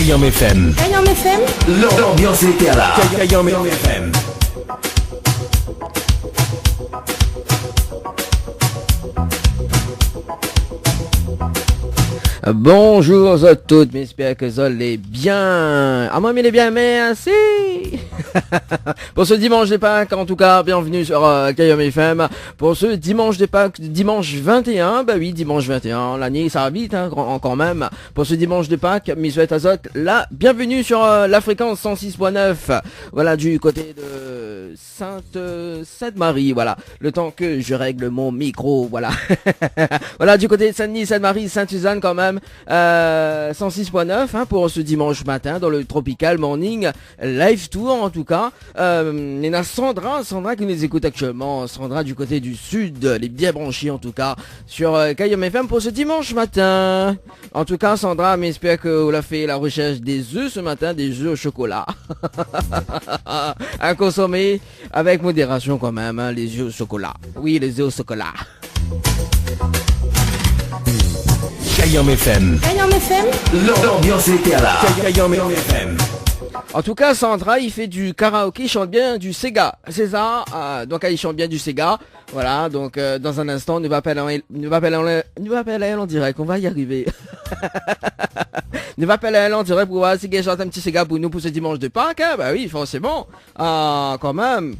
Kayam FM. Kayam FM. L'ambiance était à la Kayam FM. Bonjour à toutes, j'espère que vous allez bien. Ah moi, mais les bien, merci. Pour ce dimanche de Pâques, en tout cas, bienvenue sur Kayam FM. Pour ce dimanche de Pâques, dimanche 21, bah oui, dimanche 21, l'année ça va vite, hein, quand même. Pour ce dimanche de Pâques, Misouette Azot, là, bienvenue sur la fréquence 106.9. Voilà, du côté de Sainte-Marie, voilà. Le temps que je règle mon micro, voilà. Voilà, du côté de Saint-Denis, Sainte-Marie, Sainte-Suzanne quand même. 106.9 hein, pour ce dimanche matin dans le Tropical Morning Live Tour en tout cas. Il y en a Sandra qui nous écoute actuellement. Sandra du côté du sud, les bien branchés en tout cas sur Kayam FM pour ce dimanche matin. En tout cas Sandra, j'espère que vous avez fait la recherche des œufs ce matin, des œufs au chocolat. À consommer avec modération quand même, hein, les œufs au chocolat. Oui, les œufs au chocolat. Kayam FM. Kayam FM. L'ambiance était à la Kayam FM. En tout cas, Sandra, il fait du karaoké, il chante bien du Sega. C'est ça. Donc, il chante bien du Sega. Voilà. Donc, dans un instant, nous va appeler elle en direct. On va y arriver. Nous va appeler elle en direct pour voir si elle chante un petit Sega pour nous pour ce dimanche de Pâques. Hein. Bah oui, forcément. Quand même.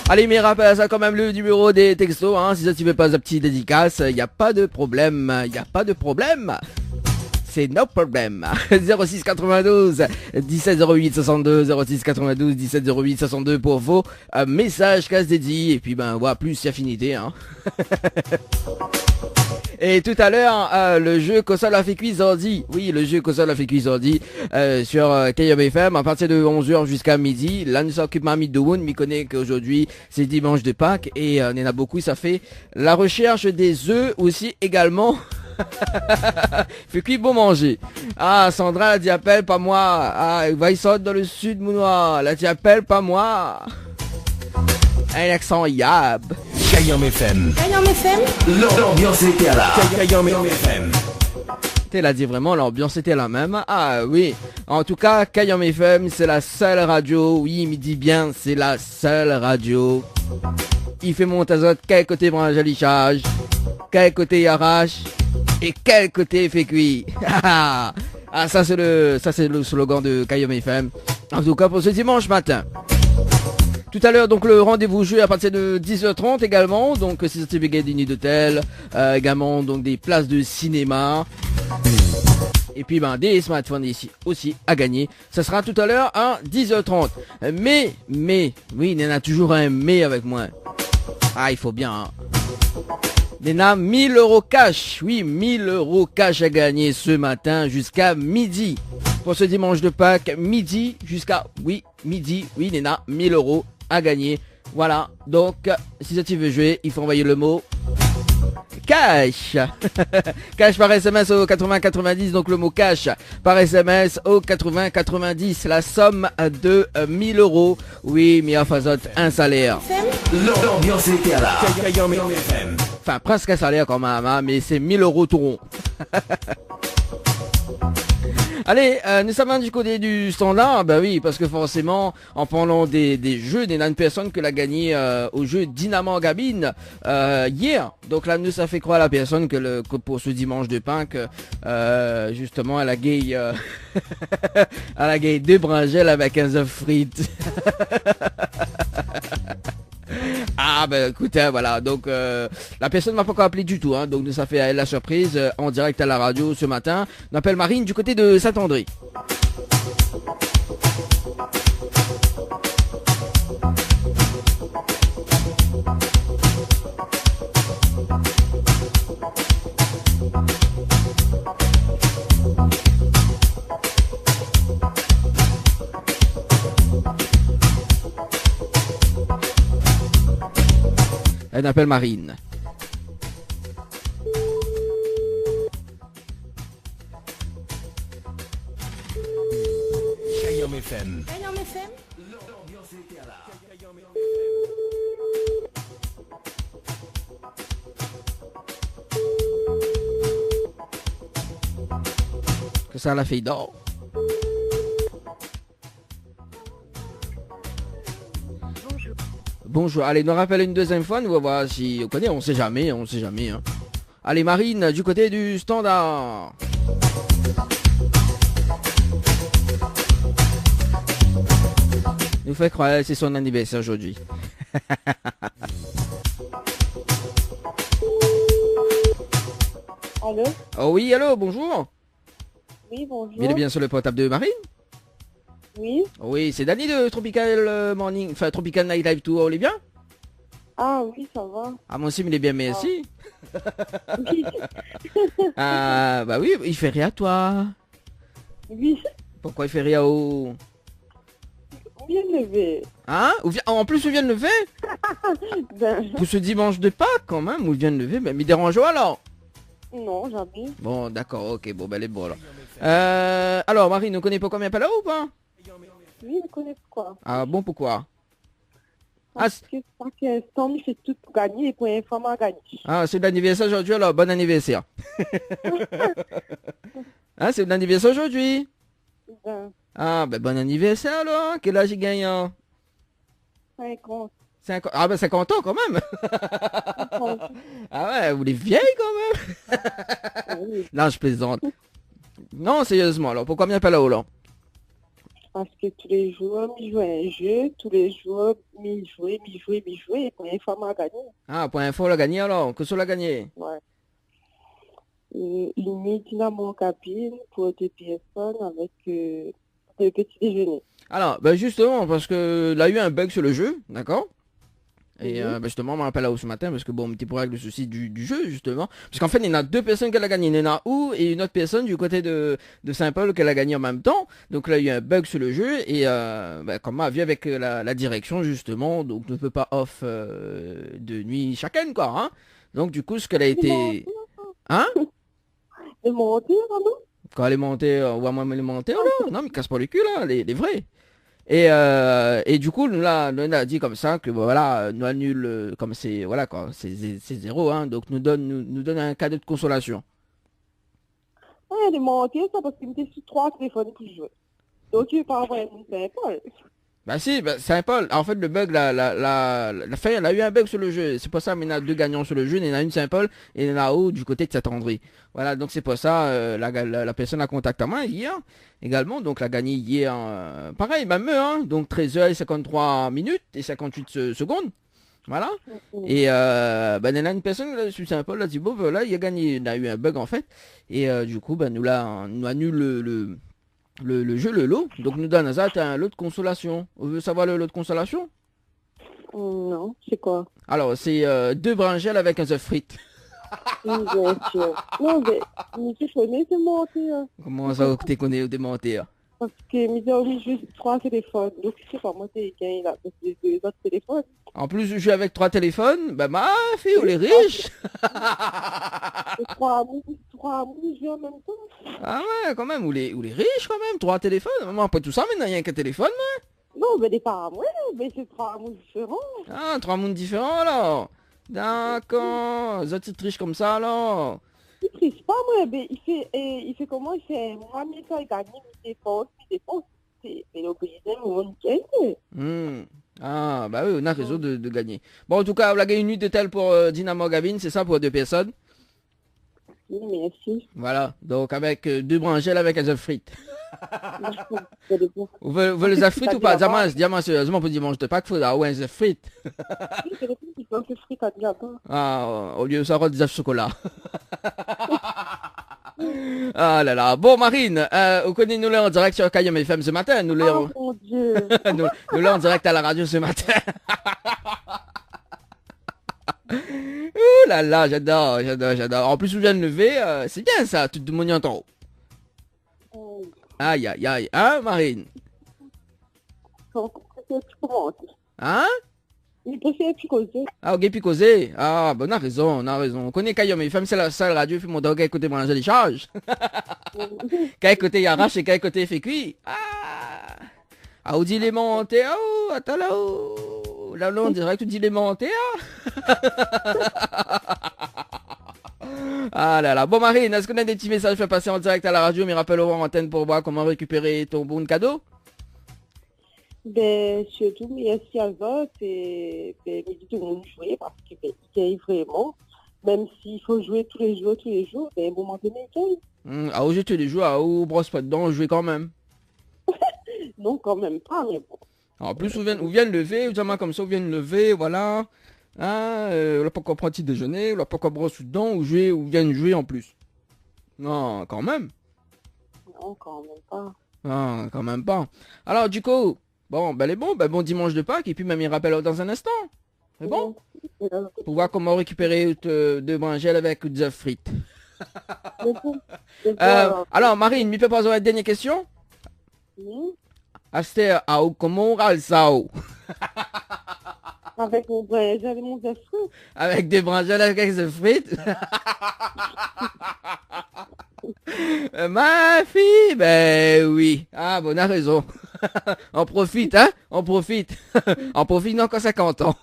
Allez, mais rappelle ça quand même le numéro des textos, hein, si ça tu veux pas un petit dédicace, y a pas de problème, c'est no problem. 06 92 17 08 62, 06 92 17 08 62 pour vos messages casse dédiés, et puis ben voilà, plus affinité, hein. Et tout à l'heure, le jeu Console a fait cuisardi. Oui, le jeu Console a fait cuisardi sur Kayam FM à partir de 11h jusqu'à midi. Là, nous s'occupe Mamie Dououn. m'y connaît qu'aujourd'hui, c'est dimanche de Pâques. Et on en a beaucoup, ça fait la recherche des œufs aussi également. Fait cuit bon manger. Ah, Sandra, elle dit appelle pas moi. Ah, va y sortir dans le sud, mounoir. Là, tu appelles pas moi. Un accent yab. Kayam FM. Kayam FM. L'ambiance était à la Kayam FM. Elle a dit vraiment, l'ambiance était la même. Ah oui, en tout cas, Kayam FM, c'est la seule radio. Oui, il me dit bien, c'est la seule radio. Il fait monter azot, quel côté branche à lichage, quel côté arrache, et quel côté fait cuit. Ah, ça c'est le slogan de Kayam FM. En tout cas, pour ce dimanche matin. Tout à l'heure, donc, le rendez-vous jeu à partir de 10h30 également. Donc, c'est certificat d'une nuit d'hôtel. Également, donc, des places de cinéma. Et puis, ben, des smartphones ici aussi à gagner. Ça sera tout à l'heure à 10h30. Mais, oui, il y en a toujours un mais avec moi. Ah, il faut bien, hein. Il y en a 1000 € cash. Oui, 1000 € cash à gagner ce matin jusqu'à midi. Pour ce dimanche de Pâques, midi jusqu'à, midi, il y en a 1000 € à gagner. Voilà, donc si ça tu veux jouer, il faut envoyer le mot cash. Cash par SMS au 80-90, donc le mot cash par SMS au 80-90, la somme de 1000 €. Oui, Mia Fazot, un salaire. L'ambiance était à la Kayam FM. Enfin, presque un salaire quand même, hein, mais c'est 1000 € tout rond. Allez, nous sommes du côté du standard, bah oui, parce que forcément, en parlant des jeux, il y a une personne que l'a gagné au jeu Dynamo Gabine hier. Donc là, nous, ça fait croire à la personne que pour ce dimanche de Pâques, justement, elle a gagné elle a gagné 2 bringelles avec 15 œufs frites. Ah ben écoute, hein, voilà, donc la personne m'a pas encore appelé du tout, hein, donc ça fait la surprise en direct à la radio ce matin. On appelle Marine du côté de Saint-André. Elle appelle Marine. Kayam FM. Kayam FM. L'ambiance était à la Kayam FM. Que ça la fait d'or. Bonjour, allez, nous rappelle une deuxième fois, nous va voir si on connaît, on sait jamais, on sait jamais. Hein. Allez, Marine, du côté du standard. Nous fait croire que c'est son anniversaire aujourd'hui. Allô? Oh oui, allô, bonjour. Oui, bonjour. Il est bien sur le portable de Marine? Oui. Oui, c'est Dani de Tropical Morning, enfin Tropical Night Live Tour, il est bien? Ah oui, ça va. Ah, moi aussi, il est bien, merci. Oui. Ah, bah oui, il fait rire, toi. Oui. Pourquoi il fait rire au... Bien levé. Hein? En plus, il vient de lever? Ben, Pour ce dimanche de Pâques, quand même, où il vient de lever, mais il dérange alors? non, jamais. Bon, d'accord, ok, bon, ben, elle est bon, alors. Alors, Marine, on connaît pas combien pas là ou pas? Oui, je connais quoi. Ah, bon, pourquoi? Parce que parce que Storm, il fait tout pour gagner et pour un femme à gagner. Ah, c'est l'anniversaire aujourd'hui, alors, bon anniversaire. Hein, c'est l'anniversaire aujourd'hui? Ben, Ah, ben, bon anniversaire, alors. Quel âge il gagne, hein? 50. 50... Ah, ben, 50 ans, quand même. Ah ouais, vous les vieilles, quand même. Ah oui, Non, je plaisante. Non, sérieusement, alors, pourquoi bien pas là-haut, là? parce que tous les jours, il joue à un jeu, tous les jours, il joue, et pour un femme à gagner. Ah, pour info, on l'a gagné, alors. Que ça l'a gagné? Ouais. Et il met Dynamo en cabine pour 2 personnes avec 2 petits déjeuners. Alors, ben justement, parce que là, il y a eu un bug sur le jeu, d'accord? Et ben justement, on m'a rappelé là-haut ce matin, parce que bon, un petit peu avec le souci du jeu, justement. Parce qu'en fait, il y en a 2 personnes qui l'ont gagné. Il y en a où et une autre personne du côté de Saint-Paul qui l'a gagné en même temps. Donc là, il y a eu un bug sur le jeu. Et ben, comme on a vu avec la direction, justement, donc ne peut pas off de nuit chacune, quoi. Hein. Donc du coup, ce qu'elle a été... Hein? Et monter, non? Quand elle est montée, on va même les monter, là. Non, mais casse pas le cul, là, les vrais. Et du coup, nous, là, on a dit comme ça que bon, voilà, nous annule, comme c'est, voilà, quoi, c'est zéro, hein. Donc nous donne un cadeau de consolation. Ouais, elle est montée, ça, parce qu'il me dit sur 3 téléphones pour jouer. Donc, il ne pas envoyer mon Saint-Paul. Bah si, bah, Saint-Paul, en fait, le bug, la fin, elle a eu un bug sur le jeu. C'est pour ça, mais il y en a 2 gagnants sur le jeu. Il y en a une Saint-Paul et il y en a haut du côté de Saint-André. Voilà, donc c'est pour ça, la personne a contacté à moi hier également. Donc, elle a gagné hier, pareil, même eux, hein. Donc, 13h53 minutes et 58 secondes. Voilà. Et ben, il y en a une personne là, sur Saint-Paul, là, dit, bon, voilà, il a gagné, il a eu un bug en fait. Et du coup, ben, nous annule le jeu, le lot. Donc nous donne ça, un lot de consolation. On veut savoir le lot de consolation? Non, c'est quoi? Alors, c'est 2 brangelles avec un œuf frites. Oui, bien sûr. Non, mais tu connais, c'est monté. Hein. Comment ça, tu connais ou démonté? Parce que il a mis juste 3 téléphones. Donc, je sais pas, moi, c'est gagné là, parce que les 2 autres téléphones. En plus, je joue avec 3 téléphones. Ben, ma fille, on est riche. Et 3 amours, je joue en même temps. Ah ouais, quand même, ou les riches quand même. 3 téléphones. Moi, pas tout ça, mais il n'y a qu'un téléphone. Non, mais des parents, ouais, mais c'est 3 amours différents. Ah, 3 mondes différents alors. D'accord. Les autres, riches comme ça alors. Il triche pas, moi, mais il fait comment? Il fait, moi, mais ça, il gagne, il dépense. C'est l'obligé de mon week-end. Ah, bah oui, on a raison de gagner. Bon, en tout cas, on a gagné une nuit d'hôtel pour Dynamo Gavin, c'est ça, pour 2 personnes. Oui, merci. Voilà, donc avec 2 brangelles avec un œuf frites. Vous voulez les œufs frites ou pas? Dis-moi sérieusement, pour dimanche de Pâques, il faut avoir un œuf frites. Oui, c'est le truc qui fait un peu frites à dire. Ah, au lieu de ça, on des œufs chocolat. Ah là là. Bon, Marine, vous connaissez nous là en direct sur Kayam FM ce matin. Nous là, Oh mon Dieu. nous là en direct à la radio ce matin. Ouh là là, j'adore. En plus, je viens de lever, c'est bien ça, tout le monde y entend. Aïe, aïe, aïe. Hein, Marine? Hein? Il préfère plus causer. Ah, ok, puis causer. Ah, ben, on a raison. On connaît Kayam FM, c'est la seule radio, puis mon dog, écoutez, moi, je les charge. Quel côté Yarache et quel côté fait cuit. Ah! Ah, on dit les montés, oh, attends là, oh. Là, on dirait que tu dis les montés, ah. Ah là là. Bon Marine, est-ce qu'on a des petits messages fait passer en direct à la radio, mais rappelle-moi en antenne pour voir comment récupérer ton bon cadeau? Ben, surtout, merci à vous, et ben, mais tout le monde jouer parce que ben, il gagne vraiment. Même s'il faut jouer tous les jours, ben, à un moment donné, il gagne. Ah, aujourd'hui, tu les joues, ah, ou brosse pas dedans, jouer quand même. Non, quand même pas, mais bon. En plus, on vient de lever, justement comme ça, on vient de lever, voilà. Hein, on n'a pas encore pris petit déjeuner, on n'a pas encore brosse dedans, ou jouer, ou vient de jouer en plus. Non, quand même. Non, quand même pas. Non, quand même pas. Alors, du coup, bon, ben, les bons, ben, bon dimanche de Pâques, et puis même il rappelle dans un instant. C'est bon? Pour voir comment récupérer deux brinjelles avec des œufs frites. Alors, Marine, mi peut poser une dernière question? Oui. Acheter à comment ralsao? Avec mon brinjelle et mon œuf frit. Avec des brinjelles avec des œufs frites? Ma fille, ben oui. Ah, bon, on a raison. On profite, hein? On profite. On profite encore 50 ans.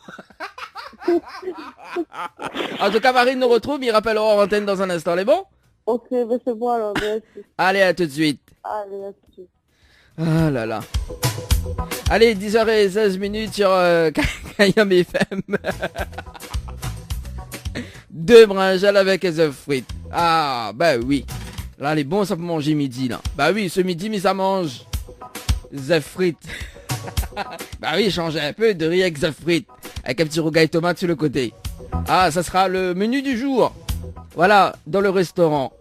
En tout cas, Marine nous retrouve, il rappellera en antenne dans un instant, les bons? Ok, ben c'est bon alors, merci. Allez, à tout de suite. Allez, à tout de suite. Ah là là. Allez, 10h16 sur Kayam FM. Deux brinjales avec les œufs frites. Ah, bah oui. Là, les bons, ça peut manger midi, là. Bah oui, ce midi, mais ça mange des œufs frites. Bah oui, changer un peu de riz avec des œufs frites. Avec un petit rougail tomate sur le côté. Ah, ça sera le menu du jour. Voilà, dans le restaurant.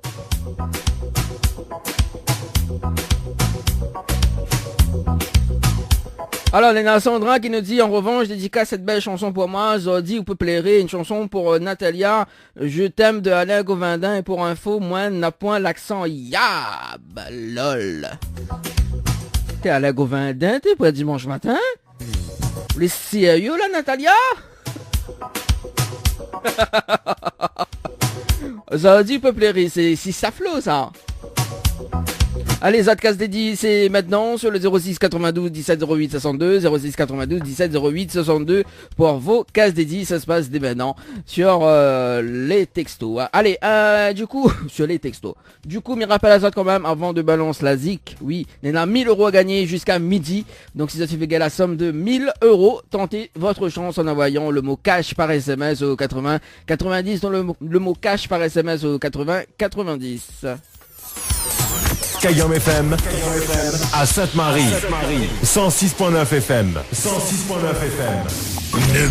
Alors, Léna Sandra qui nous dit, en revanche, dédicace cette belle chanson pour moi. Zodi, vous peut plaire, une chanson pour Natalia. Je t'aime de Alain Govindin. Et pour info, moi, n'a point l'accent yab. Lol. T'es Alain Govindin, t'es prêt dimanche matin? Vous êtes sérieux, là, Natalia? Zodi peut plaire, c'est si ça flot, ça. Allez, Zadcast dédié, c'est maintenant sur le 06 92 17 08 62, 06 92 17 08 62 pour vos cases dédiées. Ça se passe dès maintenant sur les textos. Allez, du coup, sur les textos. Du coup, me rappelle à ça quand même avant de balancer la ZIC. Oui, il y en a 1000 € à gagner jusqu'à midi. Donc, si ça suffit gagner la somme de 1000 €, tentez votre chance en envoyant le mot cash par SMS au 80 90 dans le mot cash par SMS au 80 90. Kayam FM à Sainte-Marie 106.9 FM 106.9 FM. Ne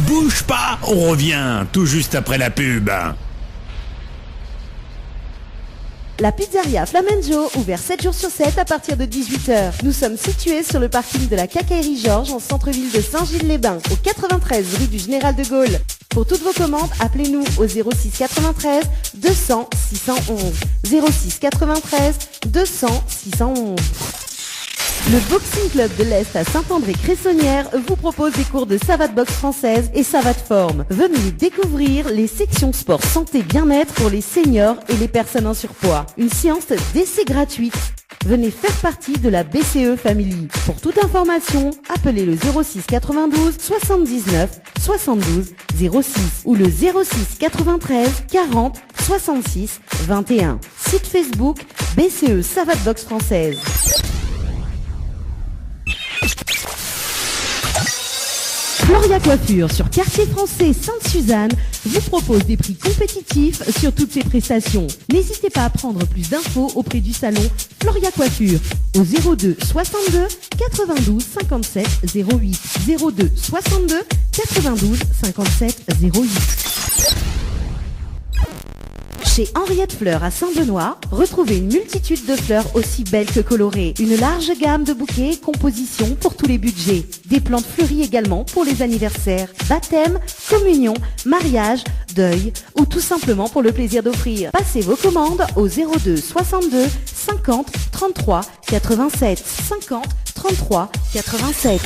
bouge pas, on revient tout juste après la pub. La pizzeria Flamenjo, ouvert 7 jours sur 7 à partir de 18h. Nous sommes situés sur le parking de la Quincaillerie Georges en centre-ville de Saint-Gilles-les-Bains, au 93 rue du Général de Gaulle. Pour toutes vos commandes, appelez-nous au 06 93 200 611. 06 93 200 611. Le Boxing Club de l'Est à Saint-André-Cressonnière vous propose des cours de savate boxe française et savate forme. Venez découvrir les sections sport santé bien-être pour les seniors et les personnes en surpoids. Une séance d'essai gratuite. Venez faire partie de la BCE Family. Pour toute information, appelez le 06 92 79 72 06 ou le 06 93 40 66 21. Site Facebook BCE Savate Boxe Française. Floria Coiffure sur Quartier Français Sainte-Suzanne vous propose des prix compétitifs sur toutes ses prestations. N'hésitez pas à prendre plus d'infos auprès du salon Floria Coiffure au 02 62 92 57 08 02 62 92 57 08. Chez Henriette Fleurs à Saint-Benoît, retrouvez une multitude de fleurs aussi belles que colorées. Une large gamme de bouquets et compositions pour tous les budgets. Des plantes fleuries également pour les anniversaires, baptêmes, communions, mariages, deuil ou tout simplement pour le plaisir d'offrir. Passez vos commandes au 02 62 50 33 87 50 33 87.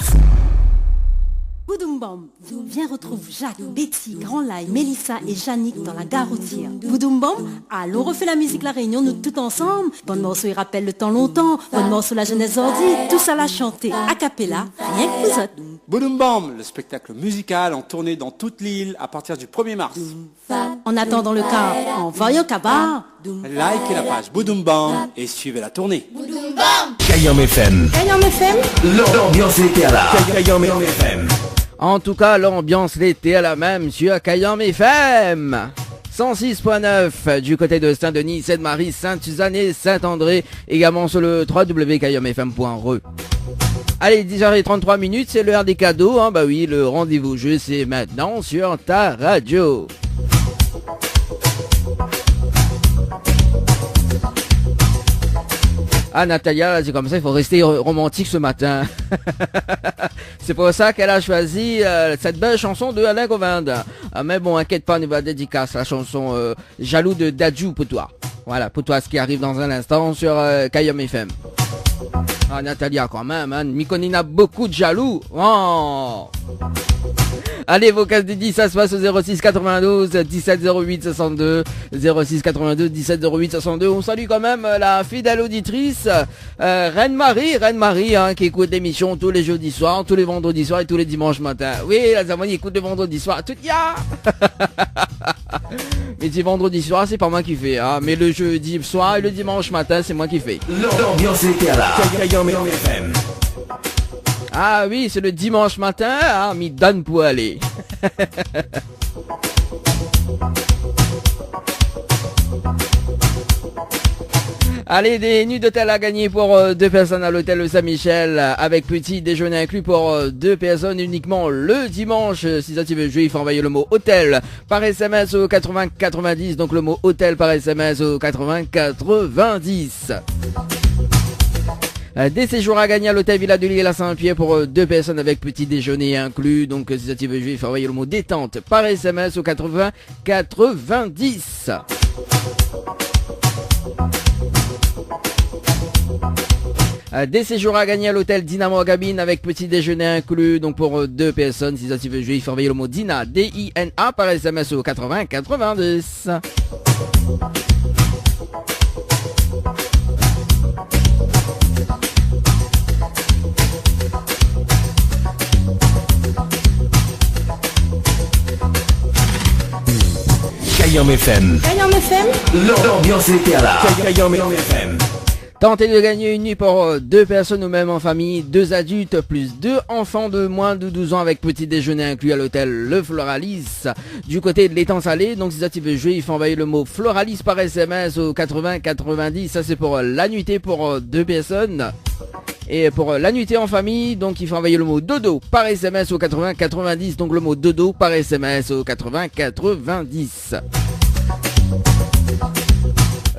Boudoum Bam, viens retrouve Jacques, Betty, Grand Lai, Mélissa et Yannick dans la gare routière. Boudoum Bam, allons refait la musique La Réunion, nous tout ensemble. Bon morceau, il rappelle le temps longtemps. Bon morceau, la jeunesse ordi. Tout ça l'a chanté, a cappella, rien que vous autres. Boudoum Bam, le spectacle musical en tournée dans toute l'île à partir du 1er mars. En attendant le cas, en voyant Kabar. Likez la page Boudoum Bam et suivez la tournée. Kayam FM. Kayam FM. L'ambiance était là. Kayam FM. En tout cas, l'ambiance l'été à la même sur Kayam FM. 106.9 du côté de Saint-Denis, Sainte-Marie, Sainte-Suzanne et Saint-André. Également sur le www.kayamfm.re. Allez, 10h33, c'est l'heure des cadeaux. Hein, bah oui, le rendez-vous jeu, c'est maintenant sur ta radio. Ah, Natalia, c'est comme ça, il faut rester romantique ce matin. C'est pour ça qu'elle a choisi cette belle chanson de Alain Govinde. Mais bon, inquiète pas, on va dédicace la chanson Jaloux de Dadju pour toi. Voilà, pour toi, ce qui arrive dans un instant sur Kayam FM. Ah, Natalia, quand même, hein, Mikonina, beaucoup de jaloux. Oh. Allez, vos cases dédiées, ça se passe au 06 92 17 08 62 06 92 17 08 62. On salue quand même la fidèle auditrice Reine Marie hein, qui écoute l'émission tous les jeudis soirs, tous les vendredis soirs et tous les dimanches matins. Oui, la Zamani écoute le vendredi soir. Tout ya. Mais c'est vendredi soir, c'est pas moi qui fais, hein, mais le jeudi soir et le dimanche matin, c'est moi qui fais. L'ambiance était là. Kayam FM. Ah oui, c'est le dimanche matin, hein, m'y donne pour aller. Allez, des nuits d'hôtel à gagner pour 2 personnes à l'hôtel Saint-Michel avec petit déjeuner inclus pour 2 personnes uniquement le dimanche. Si ça tu veux jouer, il faut envoyer le mot hôtel par SMS au 80 90, donc le mot hôtel par SMS au 80 90. Des séjours à gagner à l'hôtel Villa de l'Île à Saint-Pierre pour 2 personnes avec petit déjeuner inclus. Donc si ça tu veux jouer, il faut envoyer le mot détente par SMS au 80 90. Des séjours à gagner à l'hôtel Dynamo à Gabine avec petit déjeuner inclus. Donc pour 2 personnes, si ça tu veux jouer, il faut envoyer le mot Dina, D-I-N-A par SMS au 80 90. Kayam FM. Kayam FM. L'ambiance était là. Kayam FM. Tentez de gagner une nuit pour 2 personnes ou même en famille, 2 adultes plus 2 enfants de moins de 12 ans avec petit déjeuner inclus à l'hôtel Le Floralis du côté de l'étang salé. Donc si ça tu veux jouer, il faut envoyer le mot Floralis par SMS au 80 90. Ça c'est pour la nuitée pour 2 personnes. Et pour la nuitée en famille, donc il faut envoyer le mot dodo par SMS au 80 90. Donc le mot dodo par SMS au 80 90.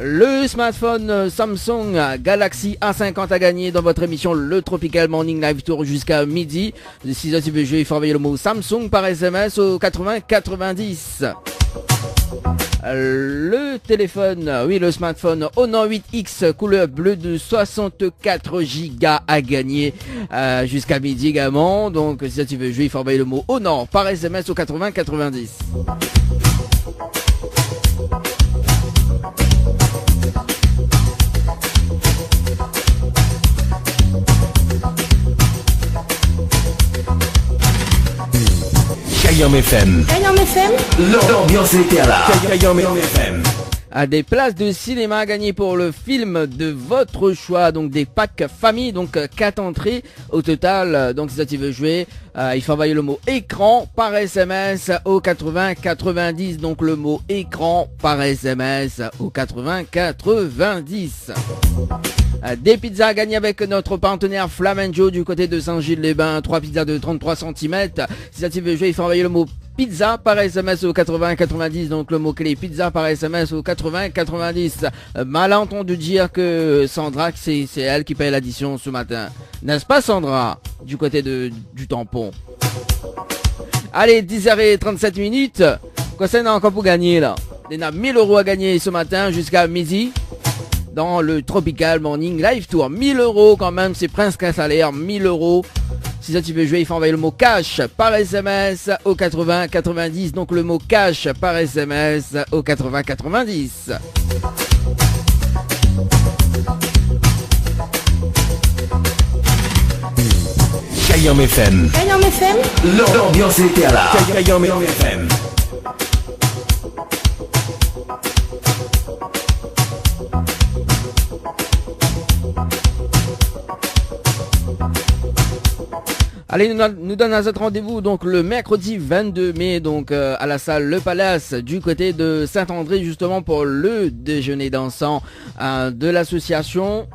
Le smartphone Samsung Galaxy A50 à gagner dans votre émission Le Tropical Morning Live Tour jusqu'à midi. Si ça tu veux jouer, il faut envoyer le mot Samsung par SMS au 80 90. Le téléphone, oui le smartphone Honor 8X couleur bleue de 64 Go à gagner jusqu'à midi également. Donc si ça tu veux jouer, il faut envoyer le mot Honor par SMS au 80 90. Kayam FM. Kayam FM. L'ambiance était là. Kayam FM. À des places de cinéma à gagner pour le film de votre choix, donc des packs famille, donc 4 entrées au total. Donc si ça tu veux jouer, il faut envoyer le mot écran par SMS au 80 90, donc le mot écran par SMS au 80 90. Des pizzas à gagner avec notre partenaire Flamenjo du côté de Saint-Gilles-les-Bains, 3 pizzas de 33 cm. Si ça tu veux jouer, il faut envoyer le mot pizza par SMS au 80 90, donc le mot-clé pizza par SMS au 80 90. Malentendu dire que Sandra, c'est elle qui paye l'addition ce matin. N'est-ce pas Sandra, du côté du tampon? Allez, 10h37. Quoi ça n'a encore pour gagner là? Il y en a 1000 € à gagner ce matin jusqu'à midi. Dans le Tropical Morning Live Tour. 1000 € quand même, c'est presque un salaire, 1000 €. Si ça tu veux jouer, il faut envoyer le mot cash par SMS au 80 90. Donc le mot cash par SMS au 80 90. Kayam FM. Kayam FM. L'ambiance était à la Kayam FM. Allez, nous donne un autre rendez-vous donc le mercredi 22 mai donc à la salle Le Palace du côté de Saint-André justement pour le déjeuner dansant de l'association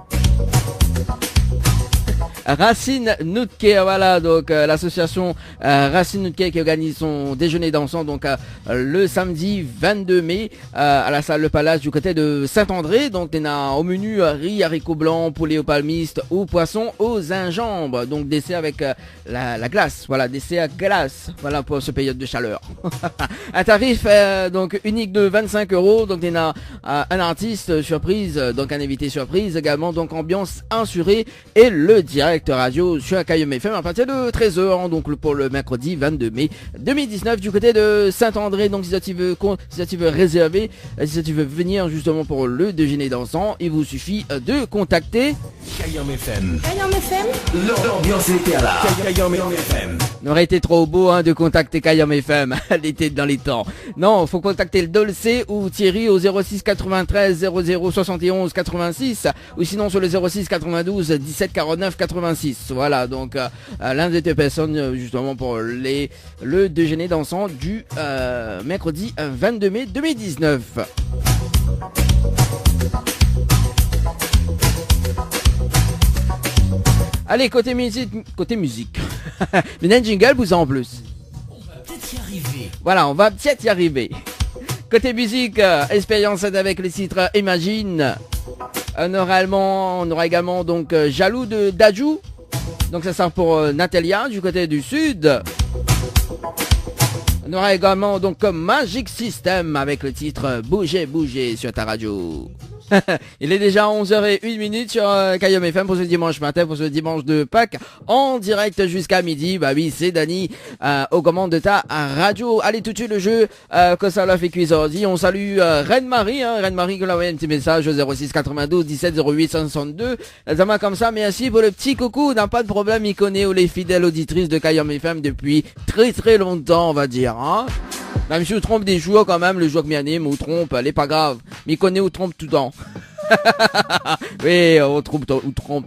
Racine Noutke, voilà donc l'association Racine Noutke qui organise son déjeuner dansant donc le samedi 22 mai à la salle Le Palace du côté de Saint-André. Donc on a au menu riz, haricots blancs, poulet au palmiste ou poisson au gingembre. Donc dessert avec la glace, voilà dessert glace, voilà pour ce période de chaleur. Un tarif donc unique de 25 €. Donc on a un artiste surprise, donc un invité surprise également, donc ambiance assurée et le direct radio sur Kayam FM à partir de 13h donc pour le mercredi 22 mai 2019 du côté de Saint-André. Donc si tu veux réserver, si tu veux venir justement pour le déjeuner dansant, il vous suffit de contacter Kayam FM. Kayam FM. L'ambiance était à la Kayam FM. N'aurait été trop beau de contacter Kayam FM. Elle était dans les temps. Non, faut contacter le Dolce ou Thierry au 06 93 00 71 86 ou sinon sur le 06 92 17 49 86. Voilà donc l'un des deux personnes justement pour le déjeuner dansant du mercredi 22 mai 2019. Allez, côté musique. Mais un jingle vous en plus. On va peut-être y arriver. Voilà, on va peut-être y arriver. Côté musique, expérience avec le titre Imagine. On aura également donc Jaloux de Dajou. Donc ça sert pour Natalia du côté du sud. On aura également donc Magic System avec le titre Bouger, bouger sur ta radio. Il est déjà 11h01 sur Kayam FM pour ce dimanche matin, pour ce dimanche de Pâques, en direct jusqu'à midi. Bah oui, c'est Dani aux commandes de ta radio. Allez tout de suite le jeu que ça l'a fait cuisordi. On salue Reine-Marie, Reine-Marie qui l'a envoyé un petit message au 06 92 17 08 562. Ça m'a comme ça, merci pour le petit coucou, n'a pas de problème, il connaît les fidèles auditrices de Kayam FM depuis très très longtemps, on va dire, hein. Même si on trompe des joueurs quand même, le joueur qui m'anime, ou trompe, elle est pas grave. Mais il connaît ou trompe tout le temps. Oui, on trompe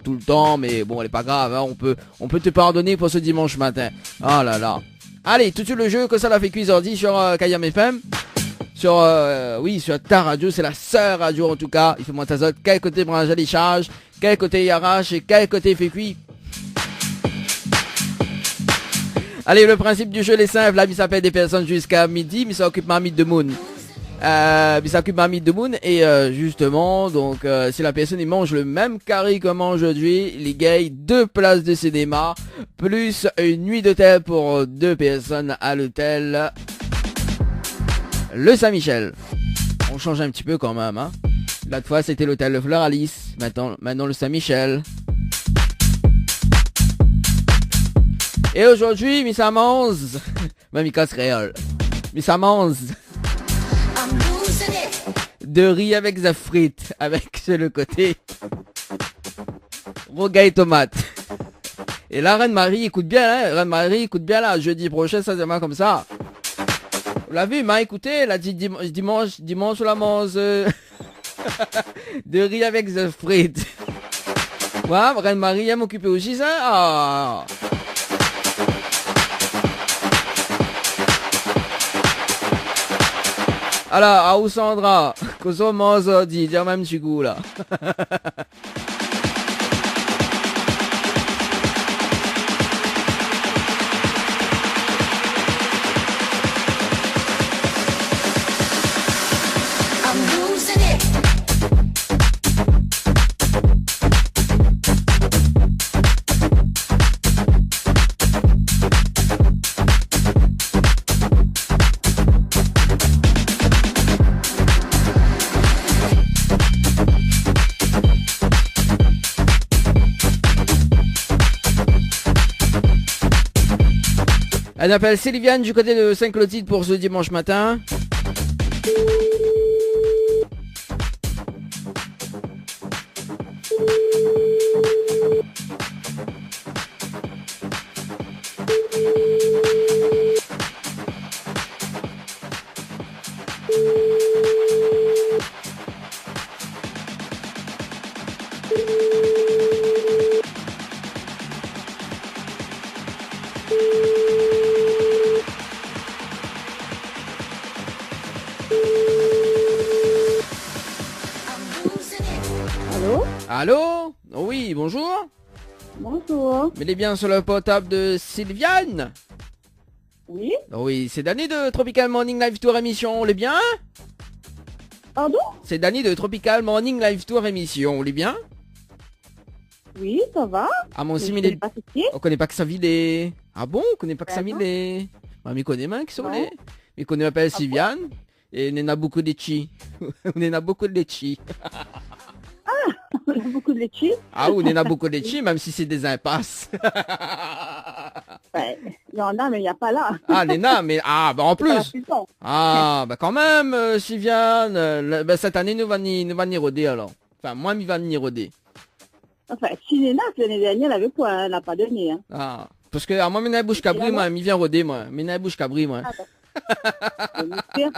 tout le temps, mais bon, elle est pas grave, hein. On peut te pardonner pour ce dimanche matin. Oh là là. Allez, tout de suite le jeu que ça l'a fait cuisordi sur Kayam FM. Sur ta radio, c'est la seule radio en tout cas. Il fait moins tazote. Quel côté branche les charges, quel côté il arrache et quel côté il fait cuit. Allez, le principe du jeu est simple. Là, il s'appelle des personnes jusqu'à midi, mais ça occupe Mamie de Moon. Et justement, donc si la personne il mange le même carré comme aujourd'hui, les gars, 2 places de cinéma plus une nuit d'hôtel pour 2 personnes à l'hôtel Le Saint-Michel. On change un petit peu quand même, hein. L'autre fois c'était l'hôtel Le Fleur Alice, maintenant le Saint-Michel. Et aujourd'hui, Miss Amanze, même il casse réel. Miss Amanze, de riz avec des frites, avec sur le côté roga et tomate. Et là, Reine-Marie écoute bien, hein. Reine-Marie écoute bien là, jeudi prochain, ça se passe comme ça. Vous l'avez, m'a écouté, elle a dit dimanche la mange de riz avec des frites. Ouais, Reine-Marie elle m'occupe aussi ça. Ah. Alors, à Sandra, que ça mange dit, dire même du goût là. Elle appelle Sylviane du côté de Saint-Clotilde pour ce dimanche matin. Allô? Oui, bonjour. Bonjour. Mais il est bien sur le portable de Sylviane? Oui. Oui, c'est Dany de Tropical Morning Live Tour émission, on l'est bien? Pardon? C'est Dany de Tropical Morning Live Tour émission, on l'est bien? Oui, ça va. Ah, mon Mais sim, je il sais est... pas c'est qui. On connaît pas que ça vilé. Ah bon? On connaît pas que ça non. vilé. Ah, mais connaît pas qui sont Non. les. Mais connaît appelle Sylviane. Et on en a beaucoup de chi. On en a beaucoup de chi. On a beaucoup de laitiers. Ah, on en a beaucoup de chi, même si c'est des impasses. Ouais, il y en a, mais il n'y a pas là. Ah, Néna, mais ah, bah en C'est pas la plus. saison. Ah, bah quand même, Sylviane. Bah, cette année, nous va ni roder alors. Enfin, moi, il va ni roder. Enfin, si Néna, l'année dernière, elle avait quoi, elle n'a pas donné. Hein. Ah, parce que moi, mes bouche cabri, moi, il vient roder, moi. Mes bouche cabri, moi. Ah, je vais vous dire.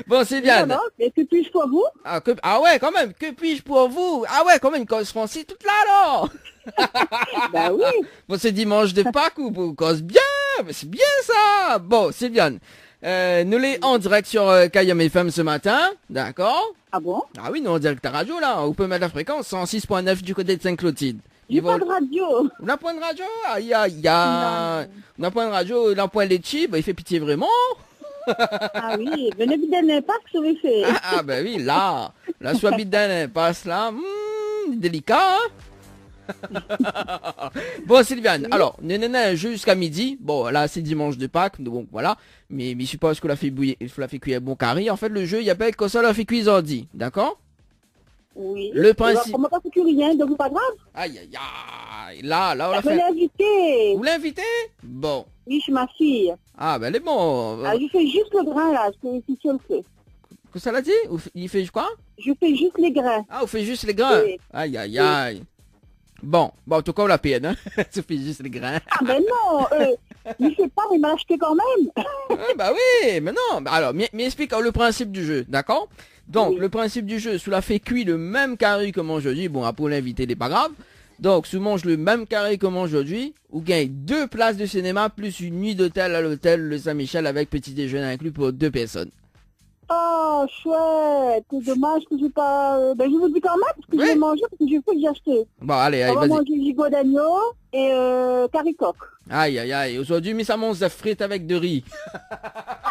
Bon, Sylviane. Non, mais que puis-je pour vous? Ah ouais, quand même, que puis-je pour vous? Ah ouais, quand même, une cause française toute là, alors. Bah oui. Bon, c'est dimanche de Pâques ou vous cause bien, mais c'est bien ça. Bon, Sylviane, nous les en direct sur Kayam FM ce matin, d'accord? Ah bon? Ah oui, nous en direct à radio là, on peut mettre la fréquence 106.9 du côté de Saint-Clotilde. J'ai pas de radio. On a point de radio, aïe aïe aïe. On a point de radio, on a point de chi, bah il fait pitié vraiment. Ah oui, venez vous donner pas que ça vous fait. Ah bah oui, là, la soibite d'un passe là, délicat. Hein. Bon Sylviane, alors, nénéné jusqu'à midi, bon là c'est dimanche de Pâques, donc voilà, mais je suppose que la fait bouillir, la fait cuire bon carré, en fait le jeu il appelle comme ça la fait cuire ordi, d'accord? Oui. Le principe... On m'a pas foutu rien, donc c'est pas grave. Aïe aïe aïe, là on l'a Je l'ai fait... invité. Vous l'invitez? Bon. Oui, je suis ma fille. Ah ben elle est bon. Ah, je fais juste le grain là, c'est ce le fait. Que ça l'a dit? Il fait quoi? Je fais juste les grains. Ah, vous faites juste les grains? Oui. Aïe aïe aïe. Bon, en tout cas on la peine, hein? Tu fais juste les grains. Ah ben non, il fait pas, mais il m'a acheté quand même. Bah oui, mais non. Bah alors, m'explique le principe du jeu, d'accord? Donc, Oui. le principe du jeu, sous la fait cuit le même carré comme aujourd'hui. Bon, pour l'inviter, n'est pas grave. Donc, sous mange le même carré comme aujourd'hui. Ou gagne 2 places de cinéma plus une nuit d'hôtel à l'hôtel Le Saint-Michel avec petit déjeuner inclus pour 2 personnes. Oh, chouette. C'est dommage que j'ai pas... Ben, je vous dis quand même, parce que Oui. je vais manger, parce que j'ai fait que j'ai acheté. Bon, allez, On va vas-y. manger gigot d'agneau et caricoque. Aïe, aïe, aïe. Aujourd'hui, mis ça mange de frites avec de riz.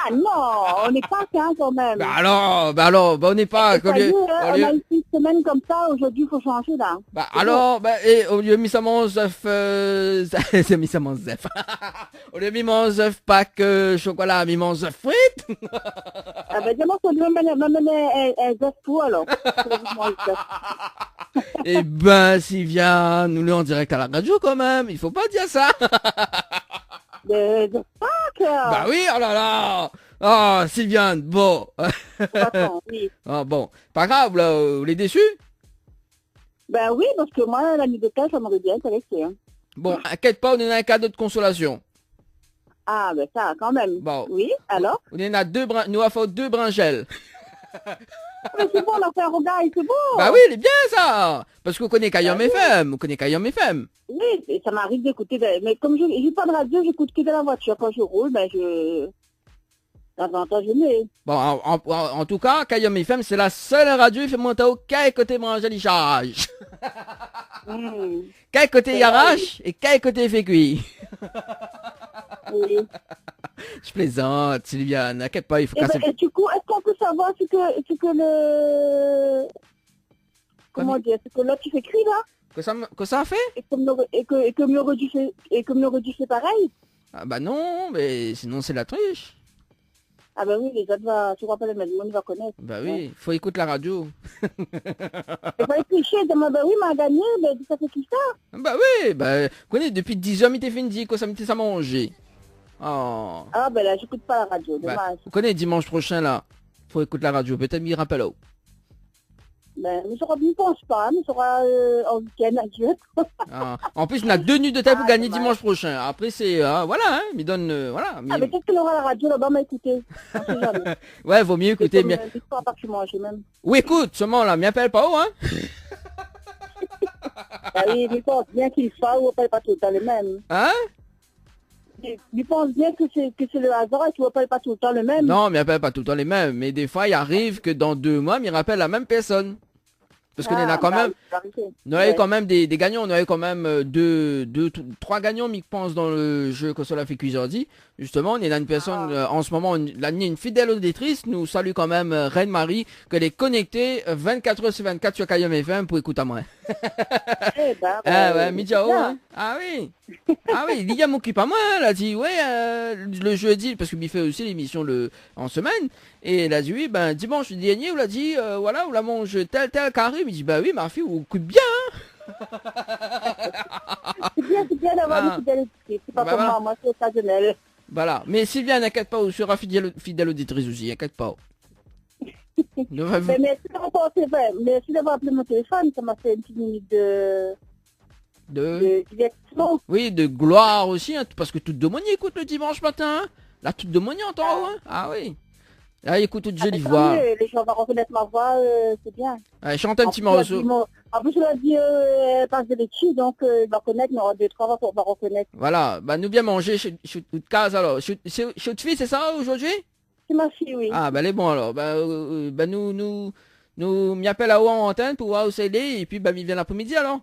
Ah non, on n'est pas qu'un quand même. Bah alors, on n'est pas... Ça y est, hein, on a eu 6 semaines comme ça, aujourd'hui il faut changer là. Bah alors, bah, et au lieu de mis ça mange œuf, c'est mis ça mange œuf. Au lieu de mis mange œuf pack chocolat, mis mange œuf frites. Ah ben dis-moi, ça devait m'amener un œuf pour alors. Eh ben, Sylviane, nous l'est en direct à la radio quand même, il faut pas dire ça. De Pâques. Bah oui, oh là là. Ah, Sylviane, bon. Attends, oui. Ah bon, pas grave, là, vous l'êtes déçu? Ben oui, parce que moi, la nuit de Pâques, ça m'aurait bien intéressé. Hein. Bon, inquiète pas, on en a un cadeau de consolation. Ah ben ça, quand même. Bon. Oui, alors? On en a nous avons fait 2 bringelles. Mais c'est bon, on a fait un regard, c'est bon. Bah oui, il est bien ça. Parce qu'on connaît Kayam FM, on connaît Kayam FM. Oui, et ça m'arrive d'écouter, mais comme je n'ai pas de radio, j'écoute que de la voiture. Quand je roule, ben je... Davantage je mets. Bon, en tout cas, Kayam FM, c'est la seule radio qui fait monter au quai côté brangel, il charge. Quel côté il arrache et quel côté il fait cuire. Oui. Je plaisante, Sylviane, n'inquiète pas, il faut Et, casser... et du coup, est-ce qu'on peut savoir ce que le... Comment dire? Ce que l'autre qui fait cri là? Que ça a fait? Et que Mioredu fait pareil? Ah bah non, mais sinon c'est la triche. Ah ben oui, les autres, tu rappelles, mais on va connaître. Bah oui, faut écouter la radio. Il va tricher, ben oui, m'a gagné, mais ça fait tout ça. Bah oui, bah, connais, depuis 10 ans, il t'a fait une dit que ça me ça manger. Oh. Ah, ben là, j'écoute pas la radio, Bah, dommage. vous connaissez dimanche prochain là. Faut écouter la radio. Peut-être m'y rappelle. Oh. Ben, mais je ne pense pas, mais sera en week-end, adieu. Ah. En plus, on a 2 nuits de temps pour gagner dommage. dimanche prochain. Après, c'est voilà, hein. Il donne voilà. Ah, mais qu'est-ce qu'il aura à la radio là-bas, m'a écouté. On sait jamais. Ouais, vaut mieux écouter. Comme, Bien... l'histoire par que manger même. Oui, écoute, seulement là, m'y appelle pas, oh, hein. Ah oui, mais pense bien qu'il faut, ou pas tout le temps le même. Hein? Il pense bien que c'est le hasard et tu ne pas tout le temps le même. Non, m'y appelle pas tout le temps les mêmes. Mais des fois, il arrive que dans 2 mois, m'y rappelle la même personne. Parce qu'on en a quand même. On a eu quand même des gagnants, on a eu quand même 3 gagnants, mais je pense, dans le jeu que cela fait Cuisardi. Justement, on est là une personne, en ce moment, une fidèle auditrice, nous salue quand même Reine Marie, qu'elle est connectée 24h sur 24 sur Kayom FM pour écouter à moi. Eh ben, Ah ouais, Midjao, hein. Ah oui. Ah oui, Lilia m'occupe à moi, elle a dit, ouais, le jeudi, parce que il fait aussi l'émission en semaine, et elle a dit, oui, ben, dimanche dernier, on l'a dit, voilà, on la mange tel carré, il dit, bah oui, ma fille, vous occupe bien, hein. C'est bien d'avoir une fidèle auditrice, c'est pas Bah comme voilà. moi, c'est occasionnel. Voilà, mais Sylvia, n'inquiète pas, on sera fidèle auditrice aussi, n'inquiète pas. Ne va- Mais merci d'avoir merci d'avoir appelé mon téléphone, ça m'a fait une petite minute de divertissement. Oui, de gloire aussi, hein, parce que toute de Monnier écoute le dimanche matin, hein. Là, toute de Monnier entend, hein. Ah oui. Là, écoute toute jolie Tant voix. mieux, les gens vont reconnaître ma voix, c'est bien. Allez, chante un petit morceau. En plus, je leur dis, elle passe de l'étude, donc il va reconnaître, il y aura 2-3 fois qu'on va reconnaître. Voilà, bah nous bien manger chez toute case alors. Chez votre fille, c'est ça aujourd'hui? C'est ma fille, oui. Ah bah elle est bon alors. Bah nous m'y appelle à haut en antenne pour voir où c'est les et puis bah il vient l'après-midi alors.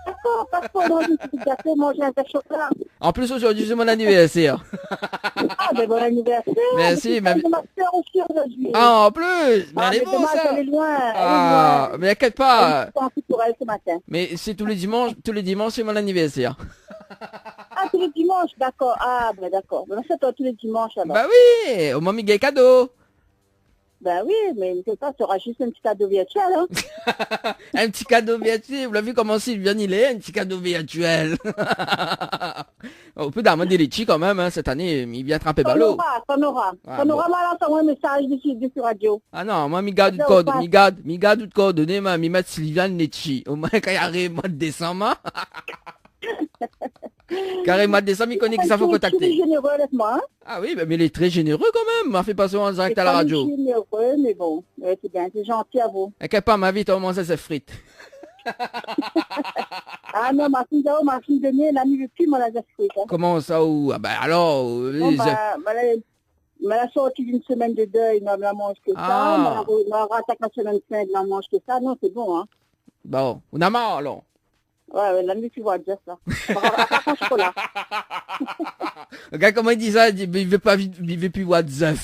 D'accord, passe pour dans une petite gâteau, manger un verre de chocolat. En plus aujourd'hui c'est mon anniversaire. Ah, ben bon anniversaire. Merci, ma- C'est ma soeur aussi aujourd'hui. Ah en plus, mais Ah, elle est mais bon dommage, ça. elle est loin. Ah mais t'inquiète pas. Je pensais pour elle ce matin. Mais c'est tous les dimanches c'est mon anniversaire. Ah, tous les dimanches, d'accord. Ah, ben d'accord. Ben, c'est toi tous les dimanches alors. Bah oui, au moment il cadeau. Ben oui, mais c'est pas, tu auras juste un petit cadeau virtuel, hein. Un petit cadeau virtuel, vous l'avez vu comment Sylvian il est, un petit cadeau virtuel. On peut demander les petits quand même, hein, cette année, il vient tremper ballot. T'en auras. Ah, T'en bon. auras mal à un message dessus radio. Ah non, moi, mi garde de code, mi garde de coordonnées, mais mi mettre Sylvian Netchi. Au moins, quand il arrive mois de décembre, carré mois de décembre, il connaît qui ça faut Tu es contacter. généreux avec moi, hein. Ah oui, mais il est très généreux quand même, m'a fait passer en direct à la radio. Je suis généreux, mais bon, c'est bien, c'est gentil à vous. Et pas ma vie, t'as au moins ça, c'est frites. Ah non, ma fille de nez, elle a mis le cul, moi, la fruit, hein. Comment ça ou ah bah alors Bon, les- elle a sorti d'une semaine de deuil, elle ne mange que Ah. ça. Elle a rattaqué la semaine sainte, elle ne mange que ça. Non, c'est bon, hein. bon, on a marre alors. Ouais, la nuit, tu vois, déjà ça. On va rattraper au chocolat. Regarde comment il dit ça, il dit, il veut plus WhatsApp.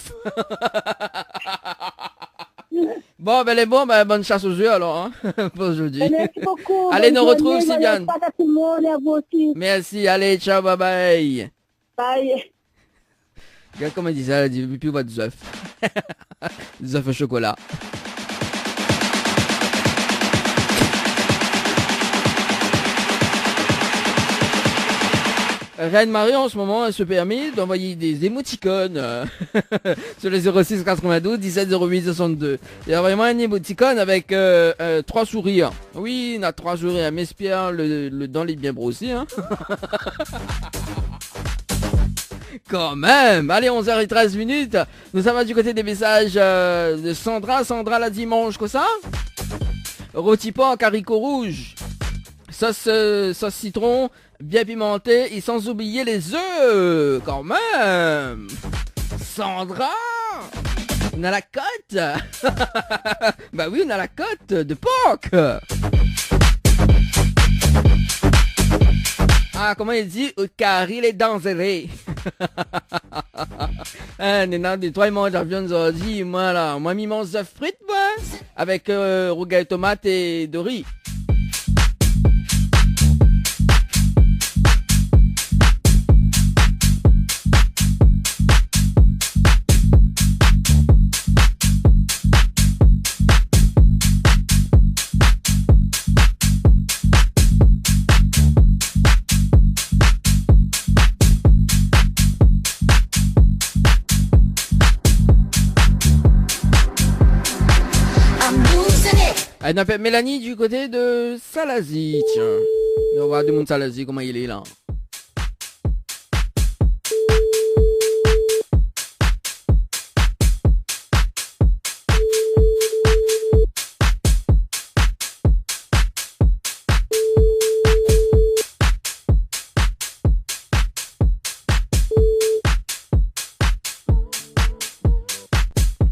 Bon, ben les bons, ben bonne chasse aux œufs alors, hein, pour aujourd'hui. Merci beaucoup. Allez, nous Bonne retrouve, journée, Sylviane. bonne fête à tout le monde et à vous aussi. Merci, allez, ciao, bye bye. Bye. Regarde comment il dit ça, il dit, il veut plus WhatsApp. Des œufs au chocolat. Reine Marie en ce moment elle se permet d'envoyer des émoticônes sur le 06 92 17 08 62. Il y a vraiment un émoticône avec 3 sourires. Oui, on a 3 sourires, mais Pierre, le dent est bien brossé, hein. Quand même. Allez, 11h13 minutes. Nous sommes du côté des messages de Sandra. Sandra la dimanche, quoi ça? Rôti porc, haricot rouge. Sauce citron, bien pimenté. Et sans oublier les œufs. Quand même. Sandra, on a la cote. Bah oui, on a la cote de porc. Ah, comment il dit? Car il est dangereux. Des trois, ils mangent la viande aujourd'hui. Moi, là, moi, mis mon œuf frites, moi. Avec rougail tomate et de riz. Elle m'appelle Mélanie du côté de Salazie, tiens. On va voir du monde Salazie, comment il est là.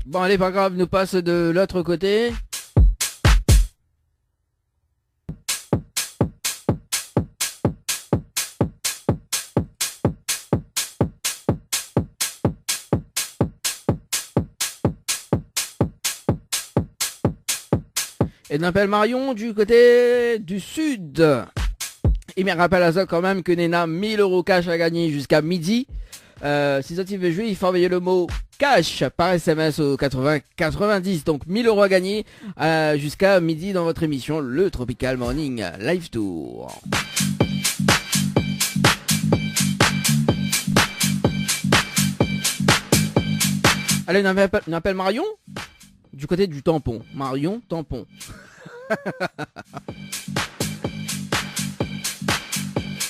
Bon, allez, pas grave, nous passe de l'autre côté. Et m'appelle Marion du côté du sud. Il me rappelle à ça quand même que Nena 1000 € cash à gagner jusqu'à midi. Si ça veut jouer, il faut envoyer le mot cash par SMS au 80 90. Donc 1000 € à gagner jusqu'à midi dans votre émission le Tropical Morning Live Tour. Allez, on appelle Marion du côté du tampon. Marion, tampon.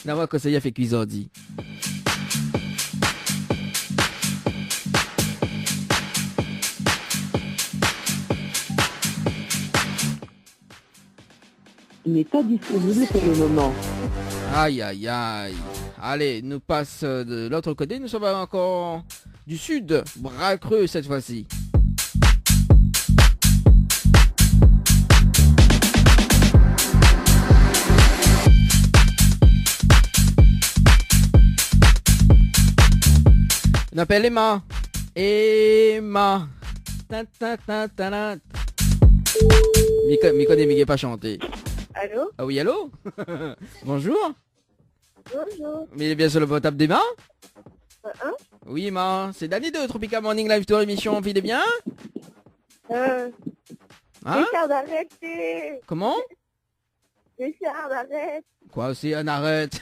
On va conseiller à fait cuisiner. Il n'est pas disponible pour le moment. Aïe aïe aïe. Allez, nous passe de l'autre côté. Nous sommes encore du sud. Bras creux cette fois-ci. On appelle Emma. Emma. Miko n'est pas chanté. Allô? Ah oui, allô? Bonjour. Bonjour. Mais il est bien sur le portable d'Emma? Hein? Oui, Emma. C'est Danny de Tropical Morning Live Tour émission. Vous allez bien? Hein? Richard, arrêtez. Comment? Richard, arrête. Quoi, c'est un arrête?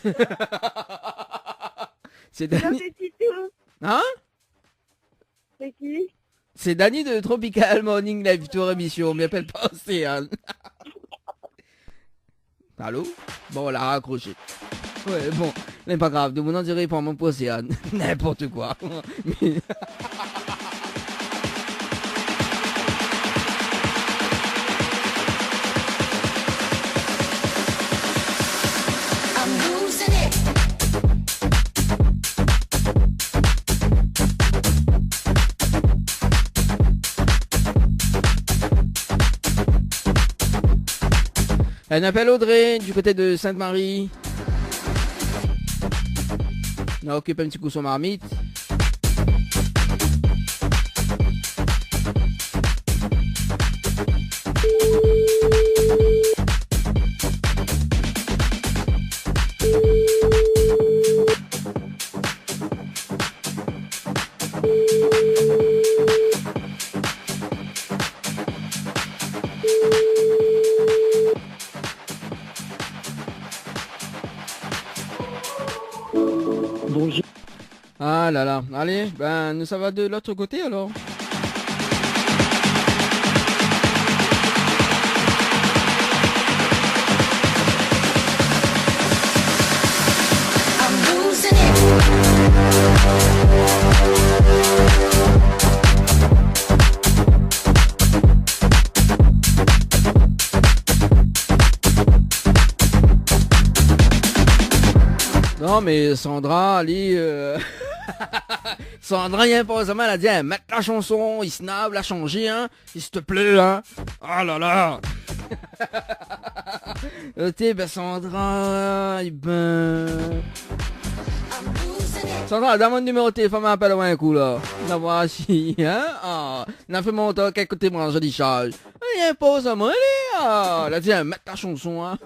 C'est Danny. C'est tout. Hein? C'est qui? C'est Danny de Tropical Morning Live Tour émission. On m'appelle pas Océane. Allô? Bon, on l'a raccroché. Ouais, bon, n'est pas grave. De mon en dirait pour mon Océane. N'importe quoi. Mais... Elle m'appelle Audrey, du côté de Sainte-Marie. On occupe un petit coup son marmite. Ah là là, allez, ben nous ça va de l'autre côté alors. Non mais Sandra, allez... Sandra, il y a pas elle a dit, hein, mettre la chanson, il snap, la changer, hein, s'il te plaît, hein. Oh là là. Ok, ben Sandra, ben... Sandra, donne mon numéro de téléphone, m'appelle un coup, là. On va si, hein, ah. On a fait mon temps, quel côté moi, je dis charge. Il y a pas ça, moi, allez, ah. Elle a dit, hein, mettre la chanson, hein.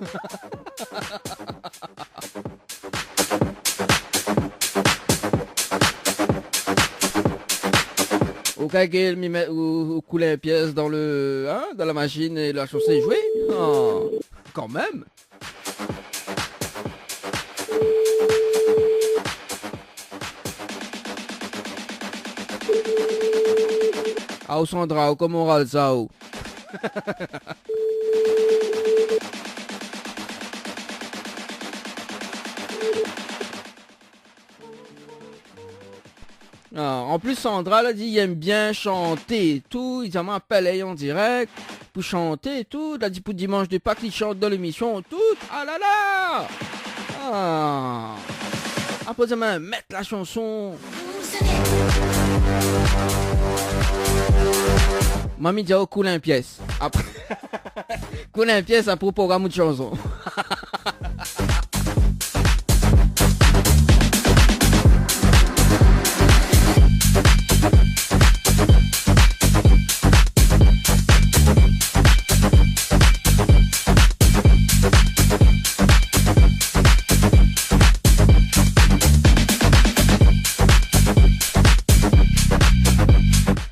Au cas qu'elle m'y met ou couler une pièce dans le dans la machine et la chanson est jouée. Oh, quand même. Ah Sandra, comment on râle ça? En plus, Sandra l'a dit, il aime bien chanter et tout. Il m'appelle en direct pour chanter et tout. Il a dit pour dimanche de Pâques, il chante dans l'émission tout. Ah là là. Ah. Après, ça m'a mettre la chanson. Mamie dit, oh, coule un pièce. Après, coule un pièce après le programme de chanson.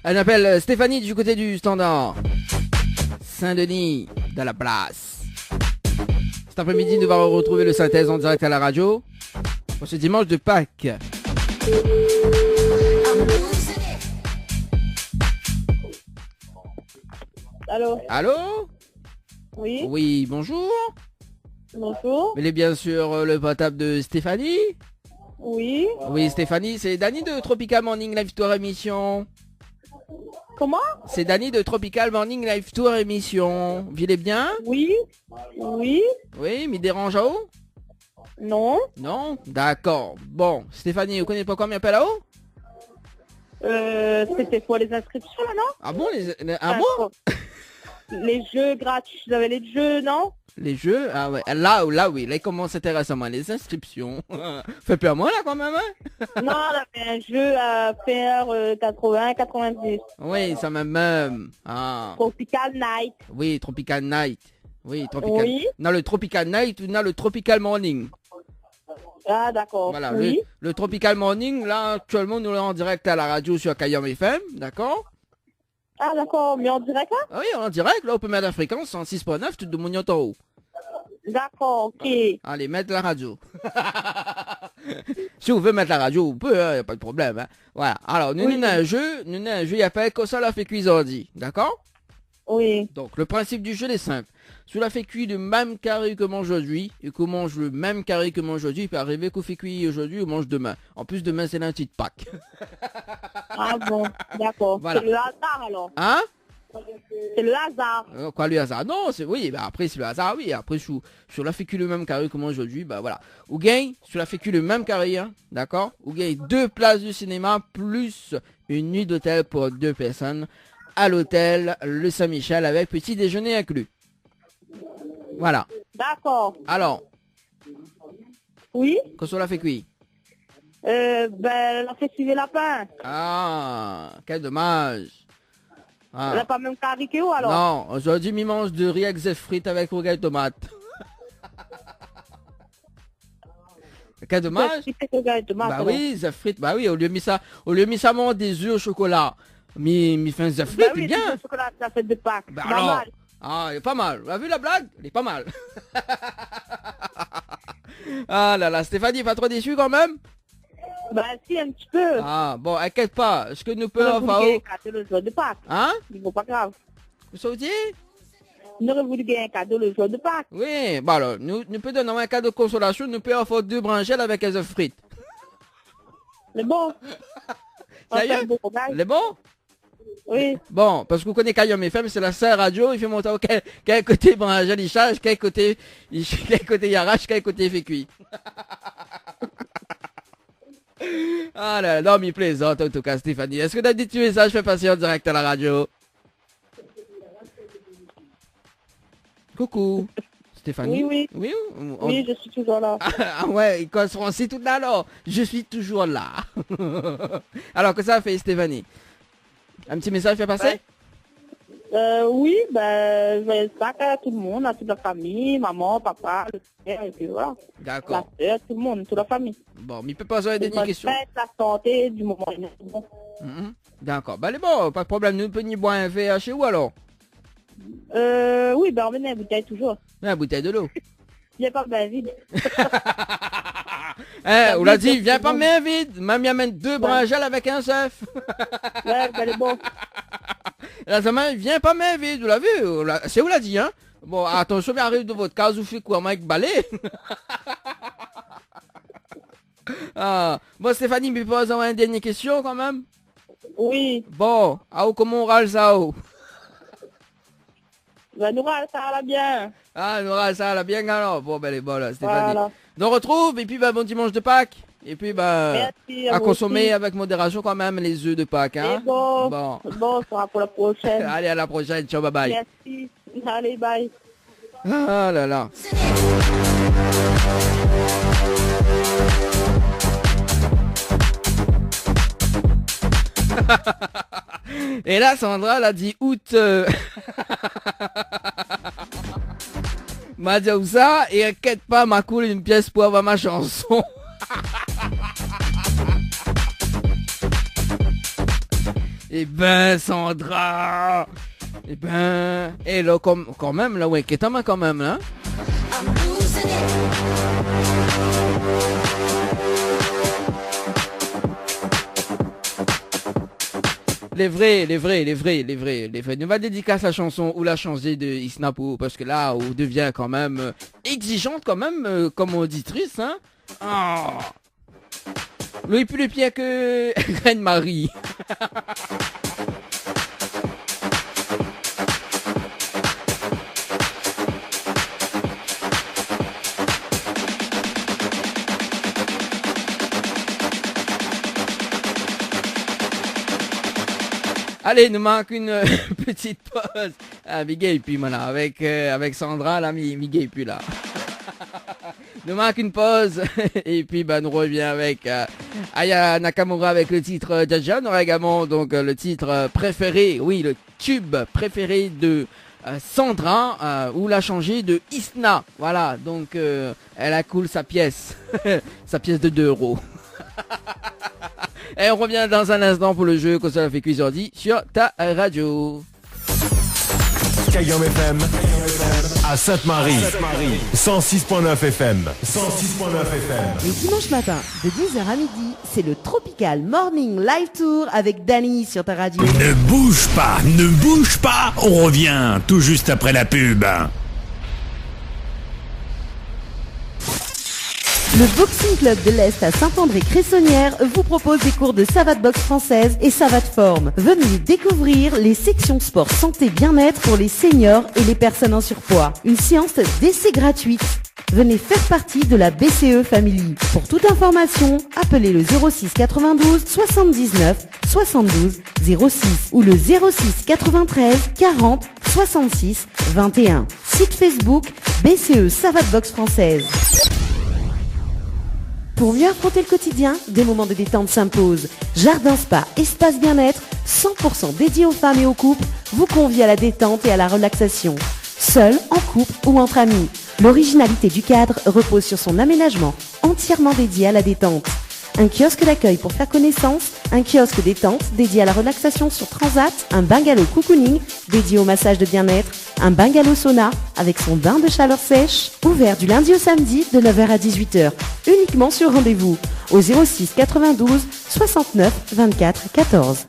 Elle m'appelle Stéphanie du côté du Standard. Saint-Denis de la place. Cet après-midi, nous allons retrouver le synthèse en direct à la radio pour ce dimanche de Pâques. Allô? Allô? Oui? Oui, bonjour. Bonjour? Vous êtes bien sûr le portable de Stéphanie? Oui? Oui, Stéphanie, c'est Dany de Tropical Morning Live Tour émission. Comment? C'est Dany de Tropical Morning Live Tour émission. Vous allez bien? Oui? Oui? Oui, m'y dérange à haut? Non? Non? D'accord. Bon, Stéphanie, vous connaissez pas comment m'appelle à haut? C'était pour les inscriptions, non? Ah bon, ah bon? Les jeux gratuits, vous avez les jeux, non? Les jeux? Ah ouais, là oui, là il commence intéressant, les inscriptions. Fait peur à moi là quand même, hein? Non, on avait un jeu à faire 80, 90. Oui, ça même. Ah. Tropical Night. Oui, Tropical Night. Oui, Tropical. Oui. Non, le Tropical Night ou non, le Tropical Morning. Ah, d'accord. Voilà, oui. le Tropical Morning, là, actuellement, nous l'avons en direct à la radio sur Kayam FM, d'accord? Ah, d'accord, mais en direct, là? Ah oui, en direct, là, on peut mettre la fréquence 106.9, tout le monde y entend. D'accord, ok. Allez, mettre la radio. Si vous voulez mettre la radio, vous pouvez, il n'y a pas de problème. Hein. Voilà, alors, nous avons un jeu, il a fait ça, la fait cuisardi, d'accord? Oui. Donc, le principe du jeu est simple. Si vous la fait cuire le même carré que moi aujourd'hui, et qu'on mange le même carré que moi aujourd'hui, il peut arriver qu'on fait cuire aujourd'hui, on mange demain. En plus, demain, c'est lundi de Pâques. Ah bon, d'accord. Voilà. C'est le hasard, alors. Hein? C'est le hasard. Quoi, le hasard? Non, c'est, oui, bah après, c'est le hasard, oui. Après, sur la fait cuire le même carré que moi aujourd'hui, bah voilà. Ou gagne, sur la fait cuire le même carré, hein, d'accord? Ou gagne 2 places de cinéma, plus une nuit d'hôtel pour 2 personnes, à l'hôtel Le Saint-Michel, avec petit déjeuner inclus. Voilà. D'accord. Alors, Oui? qu'est-ce qu'on la fait cuire? Ben, la fait suivre lapin. Ah, quel dommage. Ah. Elle n'a pas même carré que où, alors? Non, aujourd'hui, mi mange de riz avec des frites avec rougail de tomate. Quel dommage. Bah oui, des frites. Bah oui, au lieu de mis ça, mange des œufs au chocolat. Mi fait des frites, Bah oui, bien. le chocolat, la fête de Pâques. Bah C'est alors. normal. Ah, il est pas mal. Vous avez vu la blague? Il est pas mal. Ah là là, Stéphanie, pas trop déçue quand même? Bah si, un petit peu. Ah, bon, inquiète pas. Est-ce que nous On pouvons aurait voulu avoir... gagner un cadeau le jour de Pâques. Hein? Il n'est pas grave. Vous sautiez? On aurait voulu gagner un cadeau le jour de Pâques. Oui, bah alors, nous pouvons donner un cadeau de consolation, nous pouvons offrir 2 branchelles avec des œufs frites. C'est bon. Sérieux? C'est bon? Oui. Bon, parce que vous connaissez Kayam FM, c'est la seule radio, il fait monter quel côté branchelle il charge, quel côté il arrache, quel côté il fait cuit. Ah là, non, mais il plaisante en tout cas, Stéphanie. Est-ce que t'as dit tu message fait passer en direct à la radio? Coucou. Stéphanie? Oui, oui. Oui, Oui, je suis toujours là. Ah ouais, quand on sait tout là, alors, je suis toujours là. Alors, que ça fait, Stéphanie? Un petit message fait passer? Oui, ben, je Pâques à tout le monde, à toute la famille, maman, papa, le frère, et puis voilà. D'accord. La sœur, tout le monde, toute la famille. Bon, mais il peut pas poser une dernière question. La santé du moment. Bon. D'accord. Bah, les bon, pas de problème. Nous pouvons boire un verre chez vous alors? Oui, ben, on met une bouteille toujours. Une bouteille de l'eau. Il n'est pas bien vide. On l'a dit, viens pas main vide. Mamie amène 2 branchelles avec un seuf. Ouais, ben, bon. La semaine, viens pas main vide. Vous l'avez vu? C'est où l'a dit, hein? Bon, attention, mais arrive de votre case, vous faites quoi, avec balai? Ah. Bon, Stéphanie, mais pas avoir une dernière question quand même? Oui. Bon, comment on râle ça? Ben, nous, ça va bien. Ah, nous râle ça, là, bien alors. Bon, ben, les bonnes, là, Stéphanie. Voilà. Donc, on retrouve, et puis, bon dimanche de Pâques. Et puis, Merci à vous consommer aussi. avec modération quand même les œufs de Pâques, Et hein. bon, Bon. ça sera pour la prochaine. Allez, à la prochaine. Ciao, bye bye. Merci. Allez, bye. Ah là là. Et là, Sandra, elle a dit août. M'a dit où ça et inquiète pas, m'a coulé une pièce pour avoir ma chanson. Eh ben, Sandra. Eh ben, et là, quand même, là, ouais, qu'est-ce quand même, là. Les vrais. Nous va dédicacer la chanson ou la changer de Isnapo parce que là, on devient quand même exigeante quand même comme auditrice, hein. Oh. Lui plus le pied que Reine-Marie. Allez, nous manque une petite pause. Ah, Miguel et puis voilà, avec Sandra, là, Miguel et puis là. Nous manque une pause et puis nous revient avec Aya Nakamura avec le titre Jaja. On aura également donc le titre préféré, oui, le tube préféré de Sandra ou l'a changé de Isna. Voilà, donc elle a cool sa pièce, sa pièce de 2 euros. Et on revient dans un instant pour le jeu que ça fait Cuisordi sur ta radio. Kayom FM à Sainte-Marie 106.9 FM 106.9 FM. Les dimanches matins de 10h à midi, c'est le Tropical Morning Live Tour avec Dany sur ta radio. Ne bouge pas, on revient tout juste après la pub. Le Boxing Club de l'Est à Saint-André-Cressonnière vous propose des cours de savate boxe française et savate forme. Venez découvrir les sections sport santé bien-être pour les seniors et les personnes en surpoids. Une séance d'essai gratuite. Venez faire partie de la BCE Family. Pour toute information, appelez le 06 92 79 72 06 ou le 06 93 40 66 21. Site Facebook BCE Savate Boxe Française. Pour mieux affronter le quotidien, des moments de détente s'imposent. Jardin Spa, espace bien-être, 100% dédié aux femmes et aux couples, vous convie à la détente et à la relaxation. Seul, en couple ou entre amis. L'originalité du cadre repose sur son aménagement, entièrement dédié à la détente. Un kiosque d'accueil pour faire connaissance, un kiosque détente dédié à la relaxation sur Transat, un bungalow cocooning dédié au massage de bien-être, un bungalow sauna avec son bain de chaleur sèche, ouvert du lundi au samedi de 9h à 18h, uniquement sur rendez-vous, au 06 92 69 24 14.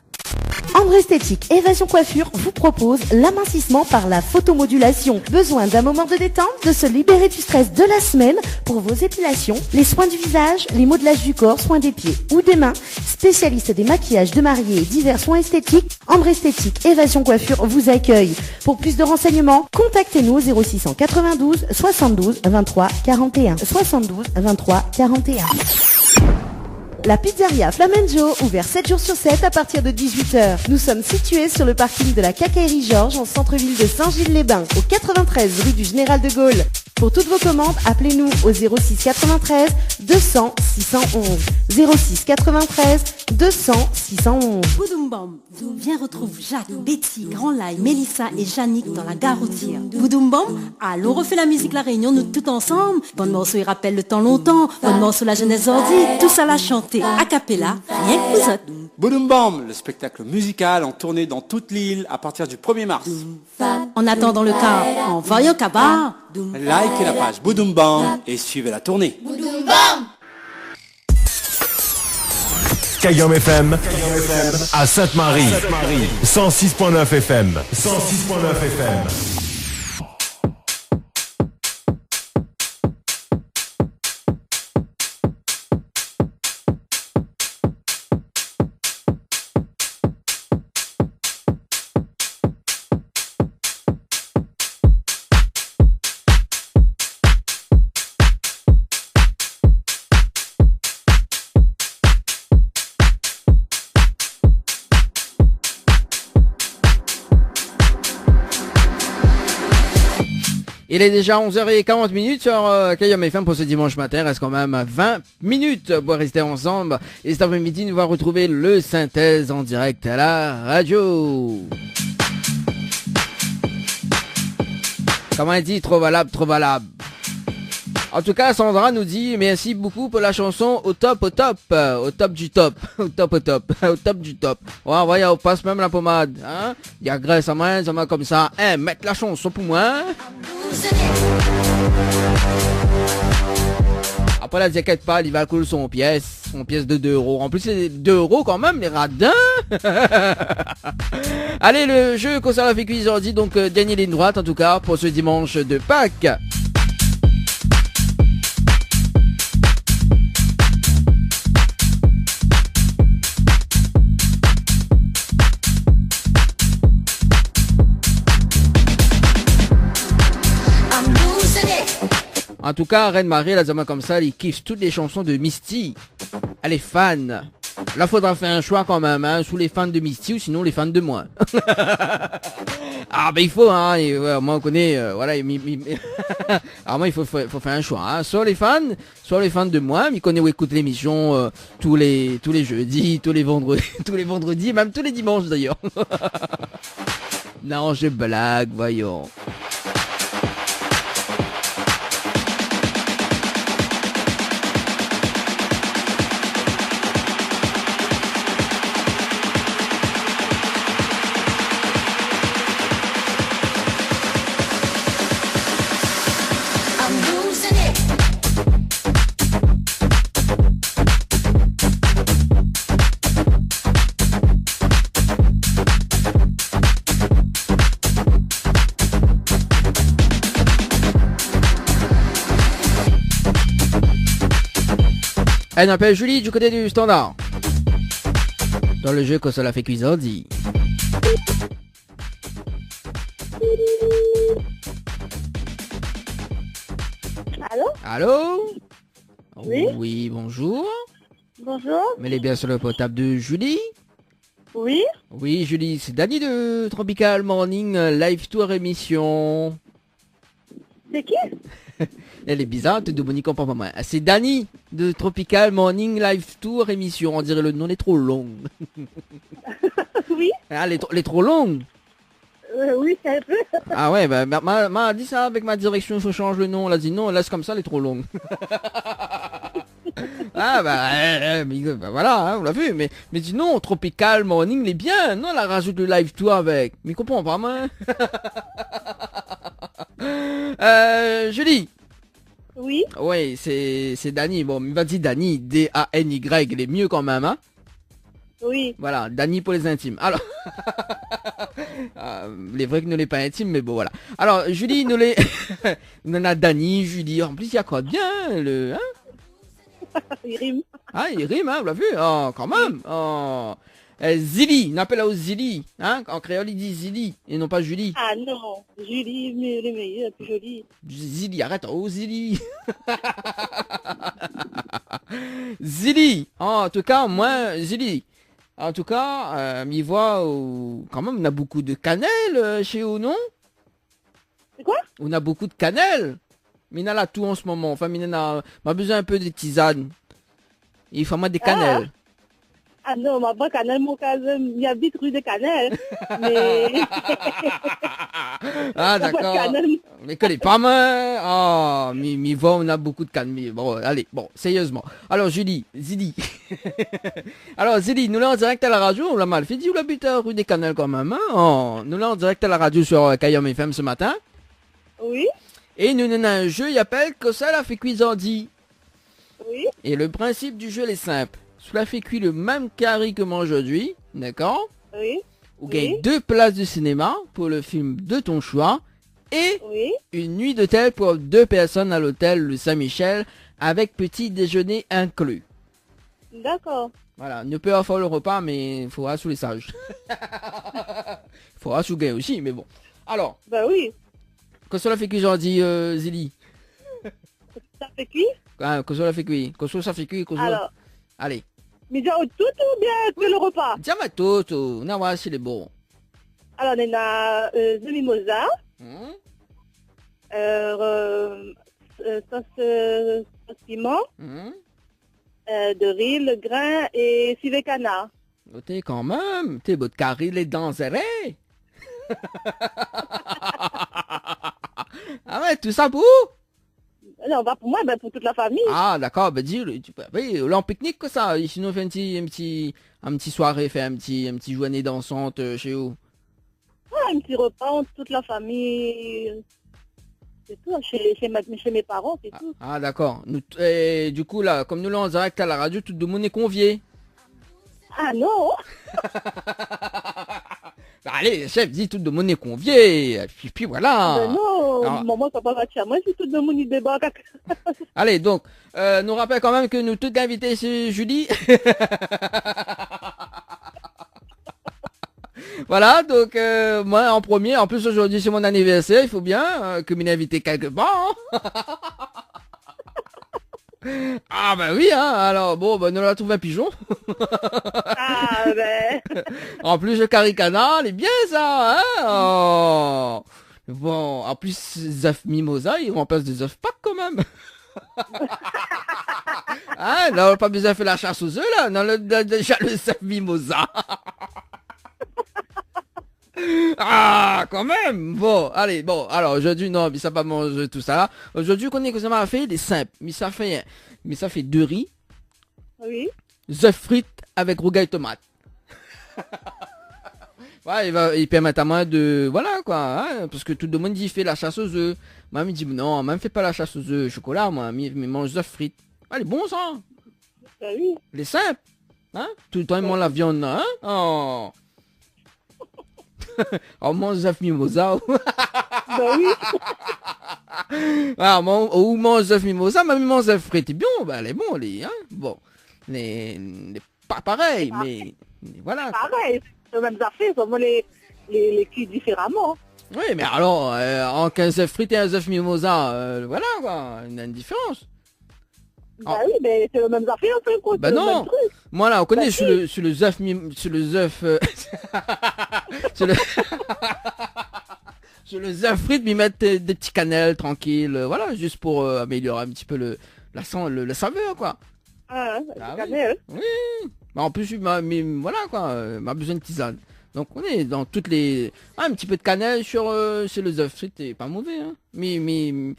Ambre Esthétique Évasion Coiffure vous propose l'amincissement par la photomodulation. Besoin d'un moment de détente, de se libérer du stress de la semaine pour vos épilations, les soins du visage, les modelages du corps, soins des pieds ou des mains. Spécialiste des maquillages de mariés et divers soins esthétiques, Ambre Esthétique Évasion Coiffure vous accueille. Pour plus de renseignements, contactez-nous au 0692 72 23 41. 72 23 41. La pizzeria Flamenjo, ouvert 7 jours sur 7 à partir de 18h. Nous sommes situés sur le parking de la Quincaillerie Georges en centre-ville de Saint-Gilles-les-Bains, au 93 rue du Général de Gaulle. Pour toutes vos commandes, appelez-nous au 06 93 200 611. 06 93 200 611. Boudoum Bam, viens retrouve Jacques, Betty, Grand Laye, Mélissa et Yannick dans la gare routière. Boudoum Bam, allons refait la musique La Réunion, nous tout ensemble. Bonne morceau, il rappelle le temps longtemps. Bonne morceau, la jeunesse ordi. Tout ça l'a chanté a cappella, rien que vous autres. Boudoum Bam, le spectacle musical en tournée dans toute l'île à partir du 1er mars. En attendant le cas, en voyant Kaba. Likez la page Boudoum Bam et suivez la tournée. Kayom FM à Sainte-Marie 106.9 FM 106.9 FM. Il est déjà 11h40 sur KM FM pour ce dimanche matin. Reste quand même 20 minutes pour rester ensemble. Et cet après-midi, nous allons retrouver le synthèse en direct à la radio. Comment elle dit? Trop valable, trop valable. En tout cas, Sandra nous dit merci beaucoup pour la chanson au top du top, au top, au top du top. Ouais, ouais, on passe même la pommade, hein. Il y a Grace à main, ça m'a comme ça. Hein, mettre la chanson pour moi. Après, la t'inquiète pas, il va coller son pièce de 2 euros. En plus, c'est 2 euros quand même, les radins. Allez, le jeu concernant la fée cuisine, dit donc dernière ligne droite en tout cas pour ce dimanche de Pâques. En tout cas, Reine-Marie, la zama comme ça, elle kiffe toutes les chansons de Misty. Elle est fan. Là, faudra faire un choix quand même, hein, sous les fans de Misty ou sinon les fans de moi. Ah, ben il faut, hein, et, moi on connaît, voilà. Alors moi, il faut faire un choix, hein, soit les fans de moi, mais il connaît où écoute l'émission tous les jeudis, tous les vendredis, même tous les dimanches d'ailleurs. Non, je blague, voyons. Elle m'appelle Julie du côté du standard. Dans le jeu que cela fait cuisiner dit. Allô? Allô? Oui? Oui, bonjour. Bonjour? Mais elle est bien sur le portable de Julie? Oui? Oui, Julie, c'est Dani de Tropical Morning Live Tour émission. C'est qui? Elle est bizarre, te Dominique comprend pas moi. C'est Dani de Tropical Morning Live Tour émission. On dirait le nom est trop long. Oui? Ah, elle est trop longue. Oui, c'est un peu. Ah ouais, bah, m'a dit ça avec ma direction, il faut changer le nom. Elle a dit non, laisse comme ça, elle est trop longue. Ah bah voilà, hein, on l'a vu. Mais dis non, Tropical Morning, il est bien. Non, la rajoute le live tour avec. Mais comprends pas moi. Julie. Oui? Oui, c'est Dani. Bon, il va dire Dani, D-A-N-Y, il est mieux quand même, hein. Oui. Voilà, Dani pour les intimes. Alors, les vrais que ne l'est pas intime, mais bon, voilà. Alors, Julie, nous les... on en a Dani, Julie. En plus, il y a quoi de bien, le... Hein, Il rime. ah, il rime, hein, vous l'avez vu? Oh, quand même. Oh. Zili, on appelle au Zili. Hein, en créole, il dit Zili, et non pas Julie. Ah non, Julie, mais le meilleur, la plus jolie. Zili, arrête, oh Zili. Zili, en tout cas, moi, Zili. En tout cas, m'y voit quand même, on a beaucoup de cannelle chez nous, non? C'est quoi? On a beaucoup de cannelle. Mais on a là tout en ce moment. Enfin, on a besoin un peu de tisane. Il faut mettre des cannelles. Ah non, ma banque Canel, mon cas, il y a vite rue de Canel. Mais... Ah d'accord. Mais connais pas moi. Ah, mi voit, on a beaucoup de cannelle. Bon, allez, bon, sérieusement. Alors Julie, Zili. Alors Zili, nous là en direct à la radio, on l'a mal fait. Dis où l'habite rue des Cannelles quand même. Hein? Oh, nous là en direct à la radio sur KM FM ce matin. Oui. Et nous avons un jeu, il appelle que ça la fait cuisandi. Oui. Et le principe du jeu est simple. Cela fait cuire le même carré que moi aujourd'hui, d'accord? Oui. Vous gagnez 2 places de cinéma pour le film de ton choix et Oui. une nuit d'hôtel pour 2 personnes à l'hôtel le Saint-Michel avec petit déjeuner inclus. D'accord. Voilà, ne peut pas faire le repas, mais il faudra sous les sages. Il faudra sous gain aussi, mais bon. Alors, Bah oui. que cela fait cuire, j'en dis Zili. Ça fait cuire? Ah, que cela fait cuire. Que ça fait cuire, que cela... Alors, Allez. mais déjà au tout ou bien que le repas? Tiens, ma toute, on a voir si c'est bon. Alors, on a demi-mosa, Sauce piment, de riz, le grain et civet canard. Oh, t'es quand même, t'es beau de carré les dents serrées. Ah ouais, tout ça pour? Non, pas pour moi, ben pour toute la famille. Ah d'accord, ben dis, oui, là en pique-nique que ça, sinon on fait un petit soirée, fait un petit journée dansante chez vous. Un petit repas entre toute la famille. C'est tout, chez mes parents, c'est tout. Ah d'accord, et du coup là, comme nous l'avons en direct à la radio, tout le monde est convié. Ah non. Bah, allez, chef, dis tout le monde est convié, puis voilà. Ben non, Alors, maman, ça va pas chez moi, si tout le monde y débarque. allez, donc, nous rappelle quand même que nous toutes invités, c'est Julie. Voilà, donc moi en premier, en plus aujourd'hui c'est mon anniversaire, il faut bien que m'y invité quelque part. Hein. Ah bah oui, hein, alors bon, bah, nous la trouve un pigeon. Ah ben. En plus le caricana, il est bien ça, hein. Oh. Bon, en plus les œufs mimosa, ils remplacent des œufs Pâques quand même. Hein, là on n'a pas besoin de faire la chasse aux œufs là, non, déjà le œuf mimosa. Ah, quand même. Bon, allez, bon, alors aujourd'hui non, mais ça va manger tout ça là. Aujourd'hui, qu'on est que ça m'a fait des simples, mais ça fait 2 riz, Oui. œufs frites avec rougail tomate. Ouais, il permet à moi de, voilà quoi, hein, parce que tout le monde dit fait la chasse aux œufs. Moi, il dit non, moi, fait pas la chasse aux œufs, chocolat, moi, mais mange œufs frites. Allez, bon ça. Ben oui. Les simples, hein. Tout le temps, ils mangent la viande, hein. Oh. On mange des œufs mimosa. Ben oui. Ah, ou mange des œufs mimosa, mais mange des œufs frites. C'est bien, ben, les bons, les, hein. Bon. Les pas pareil, mais voilà. Pareil, c'est les mêmes affaires, seulement les cuits différemment. Oui, mais alors, en 15 œufs frites et un œuf mimosa, voilà, quoi. Il y a une différence. Bah oui, mais c'est les mêmes affaires, c'est quoi. Bah non. Moi là, on connaît Bah, sur le œuf sur le œuf sur le sur le œuf frites, ils mettent des petits cannelles tranquilles, voilà, juste pour améliorer un petit peu la saveur quoi. Ah, Ah c'est oui. cannelle. Oui. Bah, en plus, mais voilà quoi, m'a besoin de tisane. Donc on est dans toutes les un petit peu de cannelle sur les œufs frites, c'est pas mauvais hein. Mais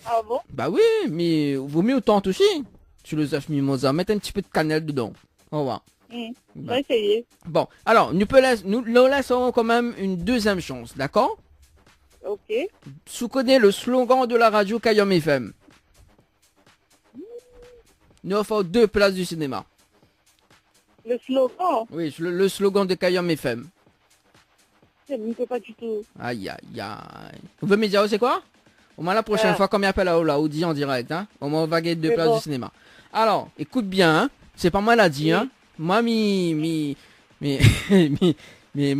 Ah bon? bah oui, mais vaut mieux autant aussi. Sur les œufs mimosa, mettre un petit peu de cannelle dedans. Au revoir. On va essayer. Bon, alors, nous laissons quand même une deuxième chance, d'accord? Ok. Vous connaissez le slogan de la radio Kayom FM. Nous offrons 2 places du cinéma. Le slogan, Oui, le slogan de Kayom FM. je ne sais pas du tout. Aïe, aïe, aïe. Vous pouvez me dire, c'est quoi? Au moins la prochaine fois, comme il appelle là, on dit en direct, hein. Au moins, on va gagner 2 C'est places bon. du cinéma. Alors, écoute bien, hein. C'est pas moi l'a dit, hein. Moi, me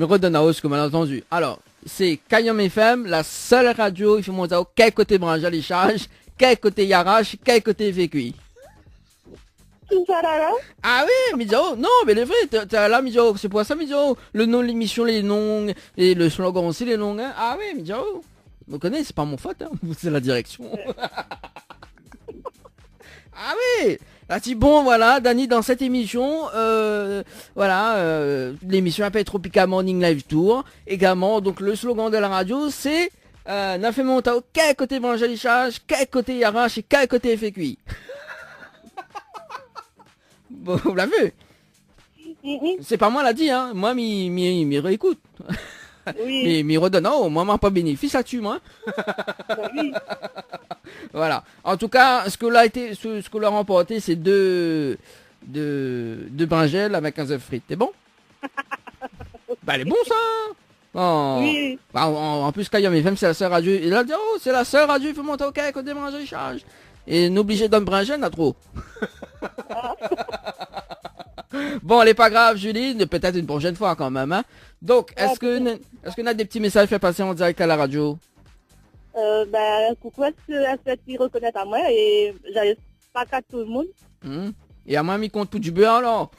redonne à hausse, comme mal entendu. Alors, c'est Kayom FM, la seule radio, il faut monter au quel côté branche à les charges, quel côté Yarache, quel côté vécu. Tout ça là, là? Ah oui, Midio, non, mais les vrais, t'es là, Midio, c'est pour ça, Midio. Le nom de l'émission, les noms, et le slogan aussi, les noms, hein. Ah oui, Midio. Vous connaissez, c'est pas mon faute, hein. C'est la direction. Ah oui. Là, dit bon, voilà, Dani, dans cette émission, voilà, l'émission appelle Tropical Morning Live Tour. Également, donc, le slogan de la radio, c'est, n'a fait monter au quel côté évangélichage, quel côté Yarache et quel côté FQI. Bon, vous l'avez vu? C'est pas moi l'a dit, hein. Moi, m'y réécoute. Oui. Mais redonne, oh, moi, m'a pas bénéfice là-dessus, moi. Bah oui. Voilà. En tout cas, ce que l'a remporté, c'est deux brinjelles avec un œuf frites. C'est bon? Bah, elle est bon, ça. Oh. Oui. Bah, en plus, Kayom FM, c'est la seule radio. Il a dit, oh, c'est la seule radio, il faut monter au caille côté manger, charge. Et n'obligez d'un brinjelle, n'a trop. Bon, elle est pas grave, Julie, peut-être une prochaine fois quand même, hein. Donc, est-ce qu'on a des petits messages fait passer en direct à la radio? Ben, coucou, est-ce qu'ils reconnaissent à moi et j'arrive pas qu'à tout le monde. Et à moi, mi compte pour du beurre, alors.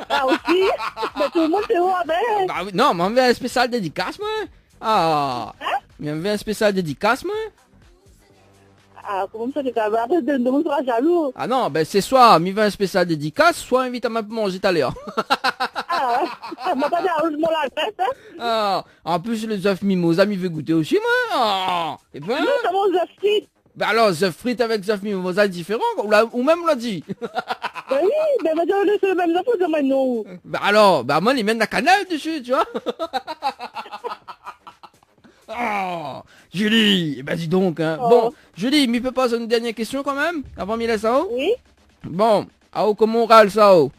Ah, aussi? Mais tout le monde, c'est où, ben? Bah oui, non, mais on veut un spécial dédicace, moi. Ah. Mais on veut un spécial dédicace, moi. comment ça, tu vas de mon sera jaloux. Ah non, ben c'est soit mi un spécial dédicace, soit invite à manger tout à l'heure. Ah, ça m'a pas dit arrangement la tête, hein. Ah, en plus les œufs mimosa, mi veut goûter aussi moi. Ah, et ben. Non, ça mange œufs frites. Ben alors, œufs frites avec œufs mimosa différents, ou même on l'a dit. Ben oui, ben c'est le même info, c'est non. Ben alors, ben moi, les mets de la cannelle dessus, tu vois. Oh, Julie, ben dis donc, hein. Oh. Bon, Julie, mi peut pas une dernière question quand même, avant mi laisse ça haut. Oui. Bon, ah comment on râle ça haut.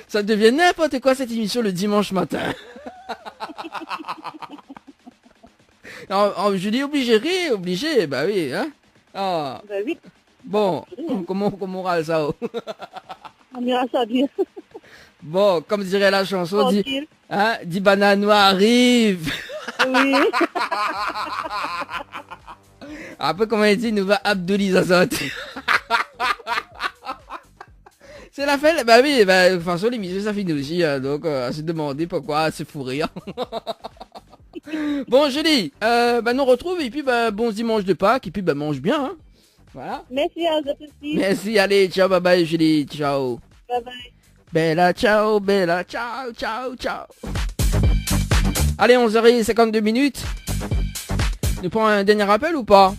Ça devient n'importe quoi cette émission le dimanche matin. Julie, obligé, bah oui, hein. Ah, Ben oui. bon, comment on râle ça haut. On ira ça bien. Bon, comme dirait la chanson, Tranquille. dit banano arrive. Oui. Après, comment il dit, nous va Abdoulizazot. C'est la fête, bah oui, bah, de toute façon, l'émission, ça finit aussi, hein, donc, à se demander pourquoi, à se fou rire. Bon, Julie, bah, nous retrouve, et puis, bah, bon dimanche de Pâques, et puis, bah, mange bien, hein. Voilà. Merci à vous aussi. Merci, allez, ciao, bye bye, Julie, ciao. Bye bye. Bella, ciao, ciao. Allez, 11h52 minutes. Nous prenons un dernier appel ou pas?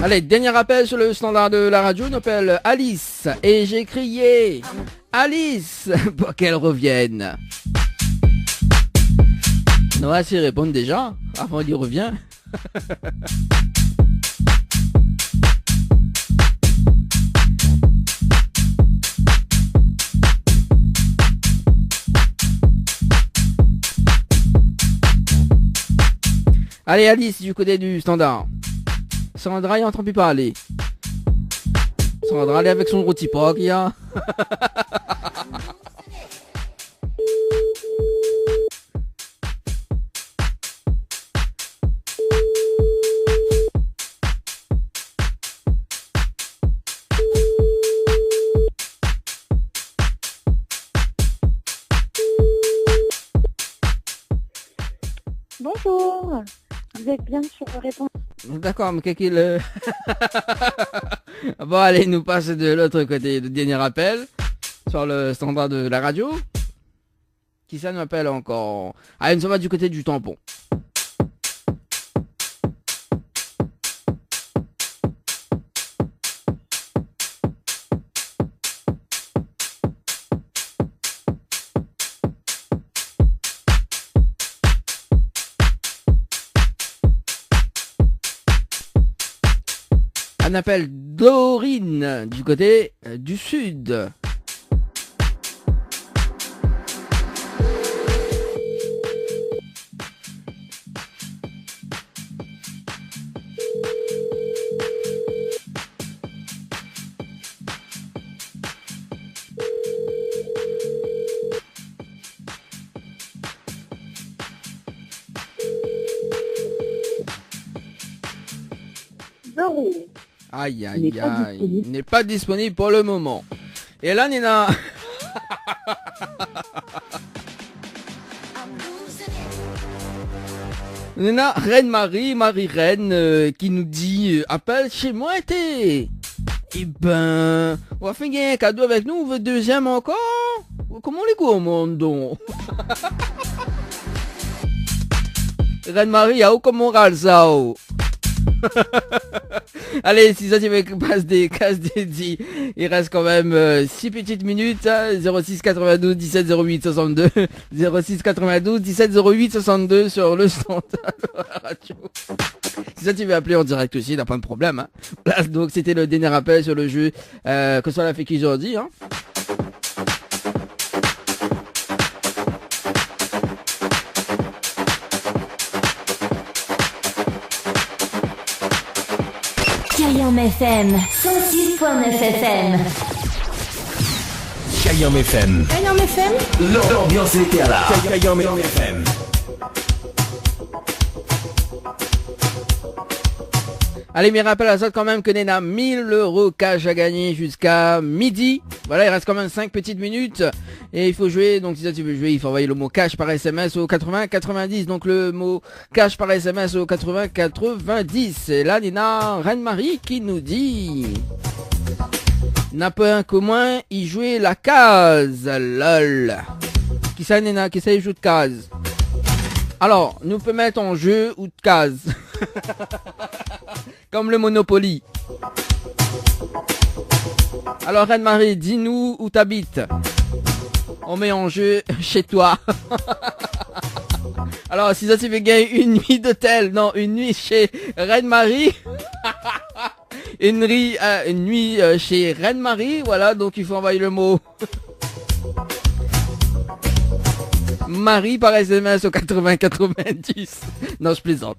Allez, dernier appel sur le standard de la radio, on appelle Alice. Et j'ai crié Alice pour qu'elle revienne. Noah s'y répond déjà, avant qu'il revienne. Allez Alice du côté du standard. Sandra il entend plus parler. Sandra elle est avec son rôti poc il y a. Bonjour. Vous êtes bien sur le répondeur. D'accord, mais qu'est-ce qu'il... Bon, allez, nous passe de l'autre côté, le dernier appel, sur le standard de la radio. Qui ça nous appelle encore? Ah, nous sommes du côté du tampon. On appelle Dorine du côté du sud. Dorine. Aïe, aïe, aïe. Il n'est pas disponible pour le moment. Et là, Nina... Nina, Reine-Marie, Marie-Reine, qui nous dit appelle chez moi, t'es. Eh ben, on va faire un cadeau avec nous, on veut deuxième encore? Comment les goûts au monde, donc? Reine-Marie, y'a où comment on râle ça, oh? Allez, si ça tu veux passe des cases dédiées, il reste quand même 6 petites minutes, hein, 06 92 17 08 62, 06 92 17 08 62 sur le standard de la radio. Si ça tu veux appeler en direct aussi, n'a pas de problème. Hein. Voilà, donc c'était le dernier appel sur le jeu que ça l'a fait qu'aujourd'hui. Hein. Kayam FM 106.9 FM. Kayam FM. Kayam FM. L'ambiance était là. Kayam FM. Allez, mais rappelle à ça quand même que Nena 1000 € cash à gagner jusqu'à midi. Voilà, il reste quand même 5 petites minutes. Et il faut jouer, donc si ça tu veux jouer, il faut envoyer le mot cash par SMS au 80 90. Donc le mot cash par SMS au 80 90. Et là, Nena Reine-Marie qui nous dit... N'a pas un commun, il jouait la case. Lol. Qui ça, Nena? Qui ça, il joue de case? Alors, nous peut mettre en jeu ou de case. Comme le Monopoly. Alors, Reine-Marie, dis-nous où t'habites. On met en jeu chez toi. Alors, si ça tu veux gagner une nuit d'hôtel, non, une nuit chez Reine-Marie. une nuit chez Reine-Marie, voilà, donc il faut envoyer le mot Marie par SMS au 80 90. Non, je plaisante.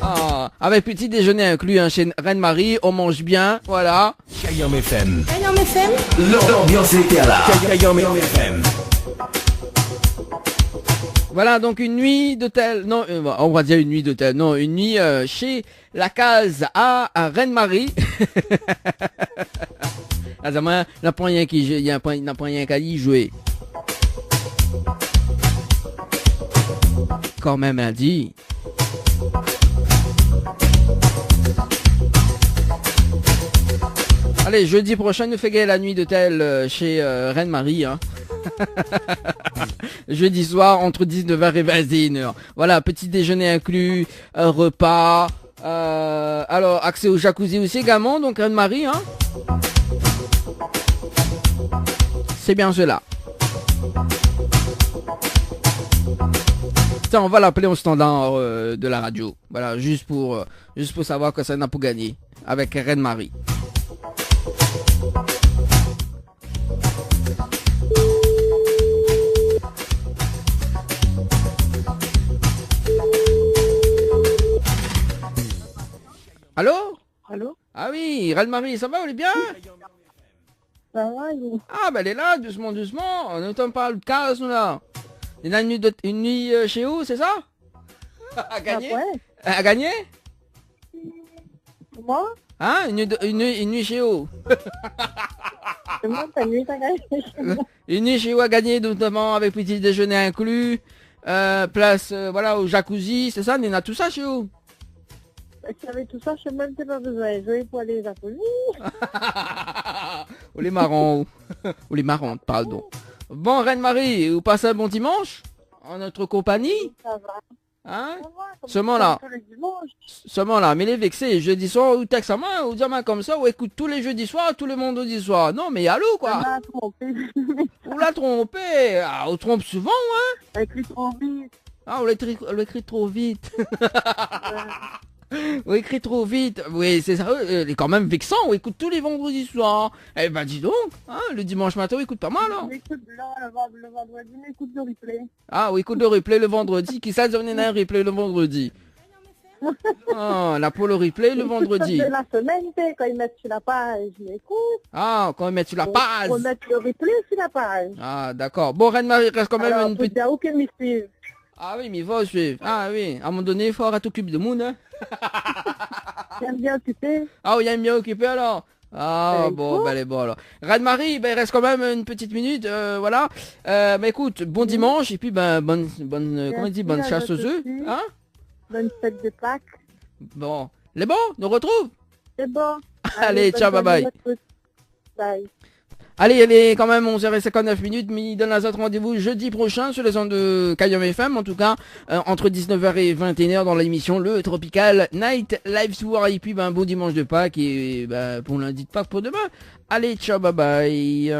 Ah, avec petit déjeuner inclus hein, chez Reine-Marie, on mange bien, voilà. Kayam FM. Kayam FM. L'ambiance était là. Kayam FM. Voilà, donc une nuit d'hôtel, non, on va dire une nuit d'hôtel, non, une nuit chez la case à Reine-Marie. Ah, ça m'a, n'a pas rien qui, il y a n'a pas rien qu'à y jouer. Quand même, elle a dit. Allez, jeudi prochain, nous fait gagner la nuit d'hôtel chez Reine-Marie, hein. Jeudi soir entre 19h et 21h. Voilà, petit déjeuner inclus, un repas. Alors, accès au jacuzzi aussi également, donc Reine-Marie, hein. C'est bien cela. Tiens, on va l'appeler au standard de la radio. Voilà, juste pour savoir que ça n'a pas gagné avec Reine-Marie. Allô? Allô? Ah oui, Reine-Marie, ça va, vous allez bien? Ça va, vous? Ah, ben elle est là, doucement, doucement. On entend parler de case, nous, là. Il y a une nuit chez vous, c'est ça? À gagner? À gagner? Comment? Hein? Une nuit chez vous? Comment ta nuit t'as gagné? Une nuit chez vous à gagner, notamment avec petit déjeuner inclus. Place, voilà, au jacuzzi, c'est ça? Il y en a tout ça chez vous? Si avec tout ça, je sais même pas besoin de jouer pour aller à Ou les marrons. Ou les marrons, pardon. Bon, Reine-Marie, vous passez un bon dimanche en notre compagnie? Ça va. Hein? Ça va, comme Seulement là. tous les dimanches. Seulement là, mais les vexés, jeudi soir, ou texte à main, ou diamant comme ça, ou écoute tous les jeudis soirs, tous les vendredis soirs. Non, mais allô, quoi. On l'a trompé. Vous la trompez. Ah, on trompe souvent, hein. Elle écrit trop vite. Ah, on l'écrit trop vite. On écrit trop vite. Oui, c'est ça. Il est quand même vexant. On écoute tous les vendredis soirs. Eh ben, dis donc. Hein, le dimanche matin, on écoute pas mal, hein. On écoute là, le vendredi, on écoute le replay. Ah, on écoute le replay le vendredi. Qui ça, devenait un replay le vendredi? Ah, là, pour le replay le vendredi. De la semaine, quand ils mettent sur la page, je m'écoute. Ah, quand ils mettent sur la page. Pour mettre le replay sur la page. Ah, d'accord. Bon, Reine-Marie, reste quand même une petite... Alors, aucun mystère. Ah oui, mais il va suivre. Ah oui, à un moment donné, il faut arrêter t'occuper de monde, hein. J'aime bien occupé. Ah oui, il aime bien occupé alors. Ah bon, ben elle est bon alors. Reine-Marie, ben il reste quand même une petite minute, voilà. Ben écoute, bon dimanche et puis ben bonne, comment on dit, bonne chasse aux œufs, hein. Bonne fête de Pâques. Bon, les bons, nous retrouve. C'est bon. Allez, ciao, bye bye. Bye. Allez, il est quand même 11h59 minutes, mais il donne la autre rendez-vous jeudi prochain sur les ondes de Kayam FM, en tout cas, entre 19h et 21h dans l'émission Le Tropical Night Live Tour. Et puis, ben, bon dimanche de Pâques et, ben, bon lundi de Pâques pour demain. Allez, ciao, bye bye.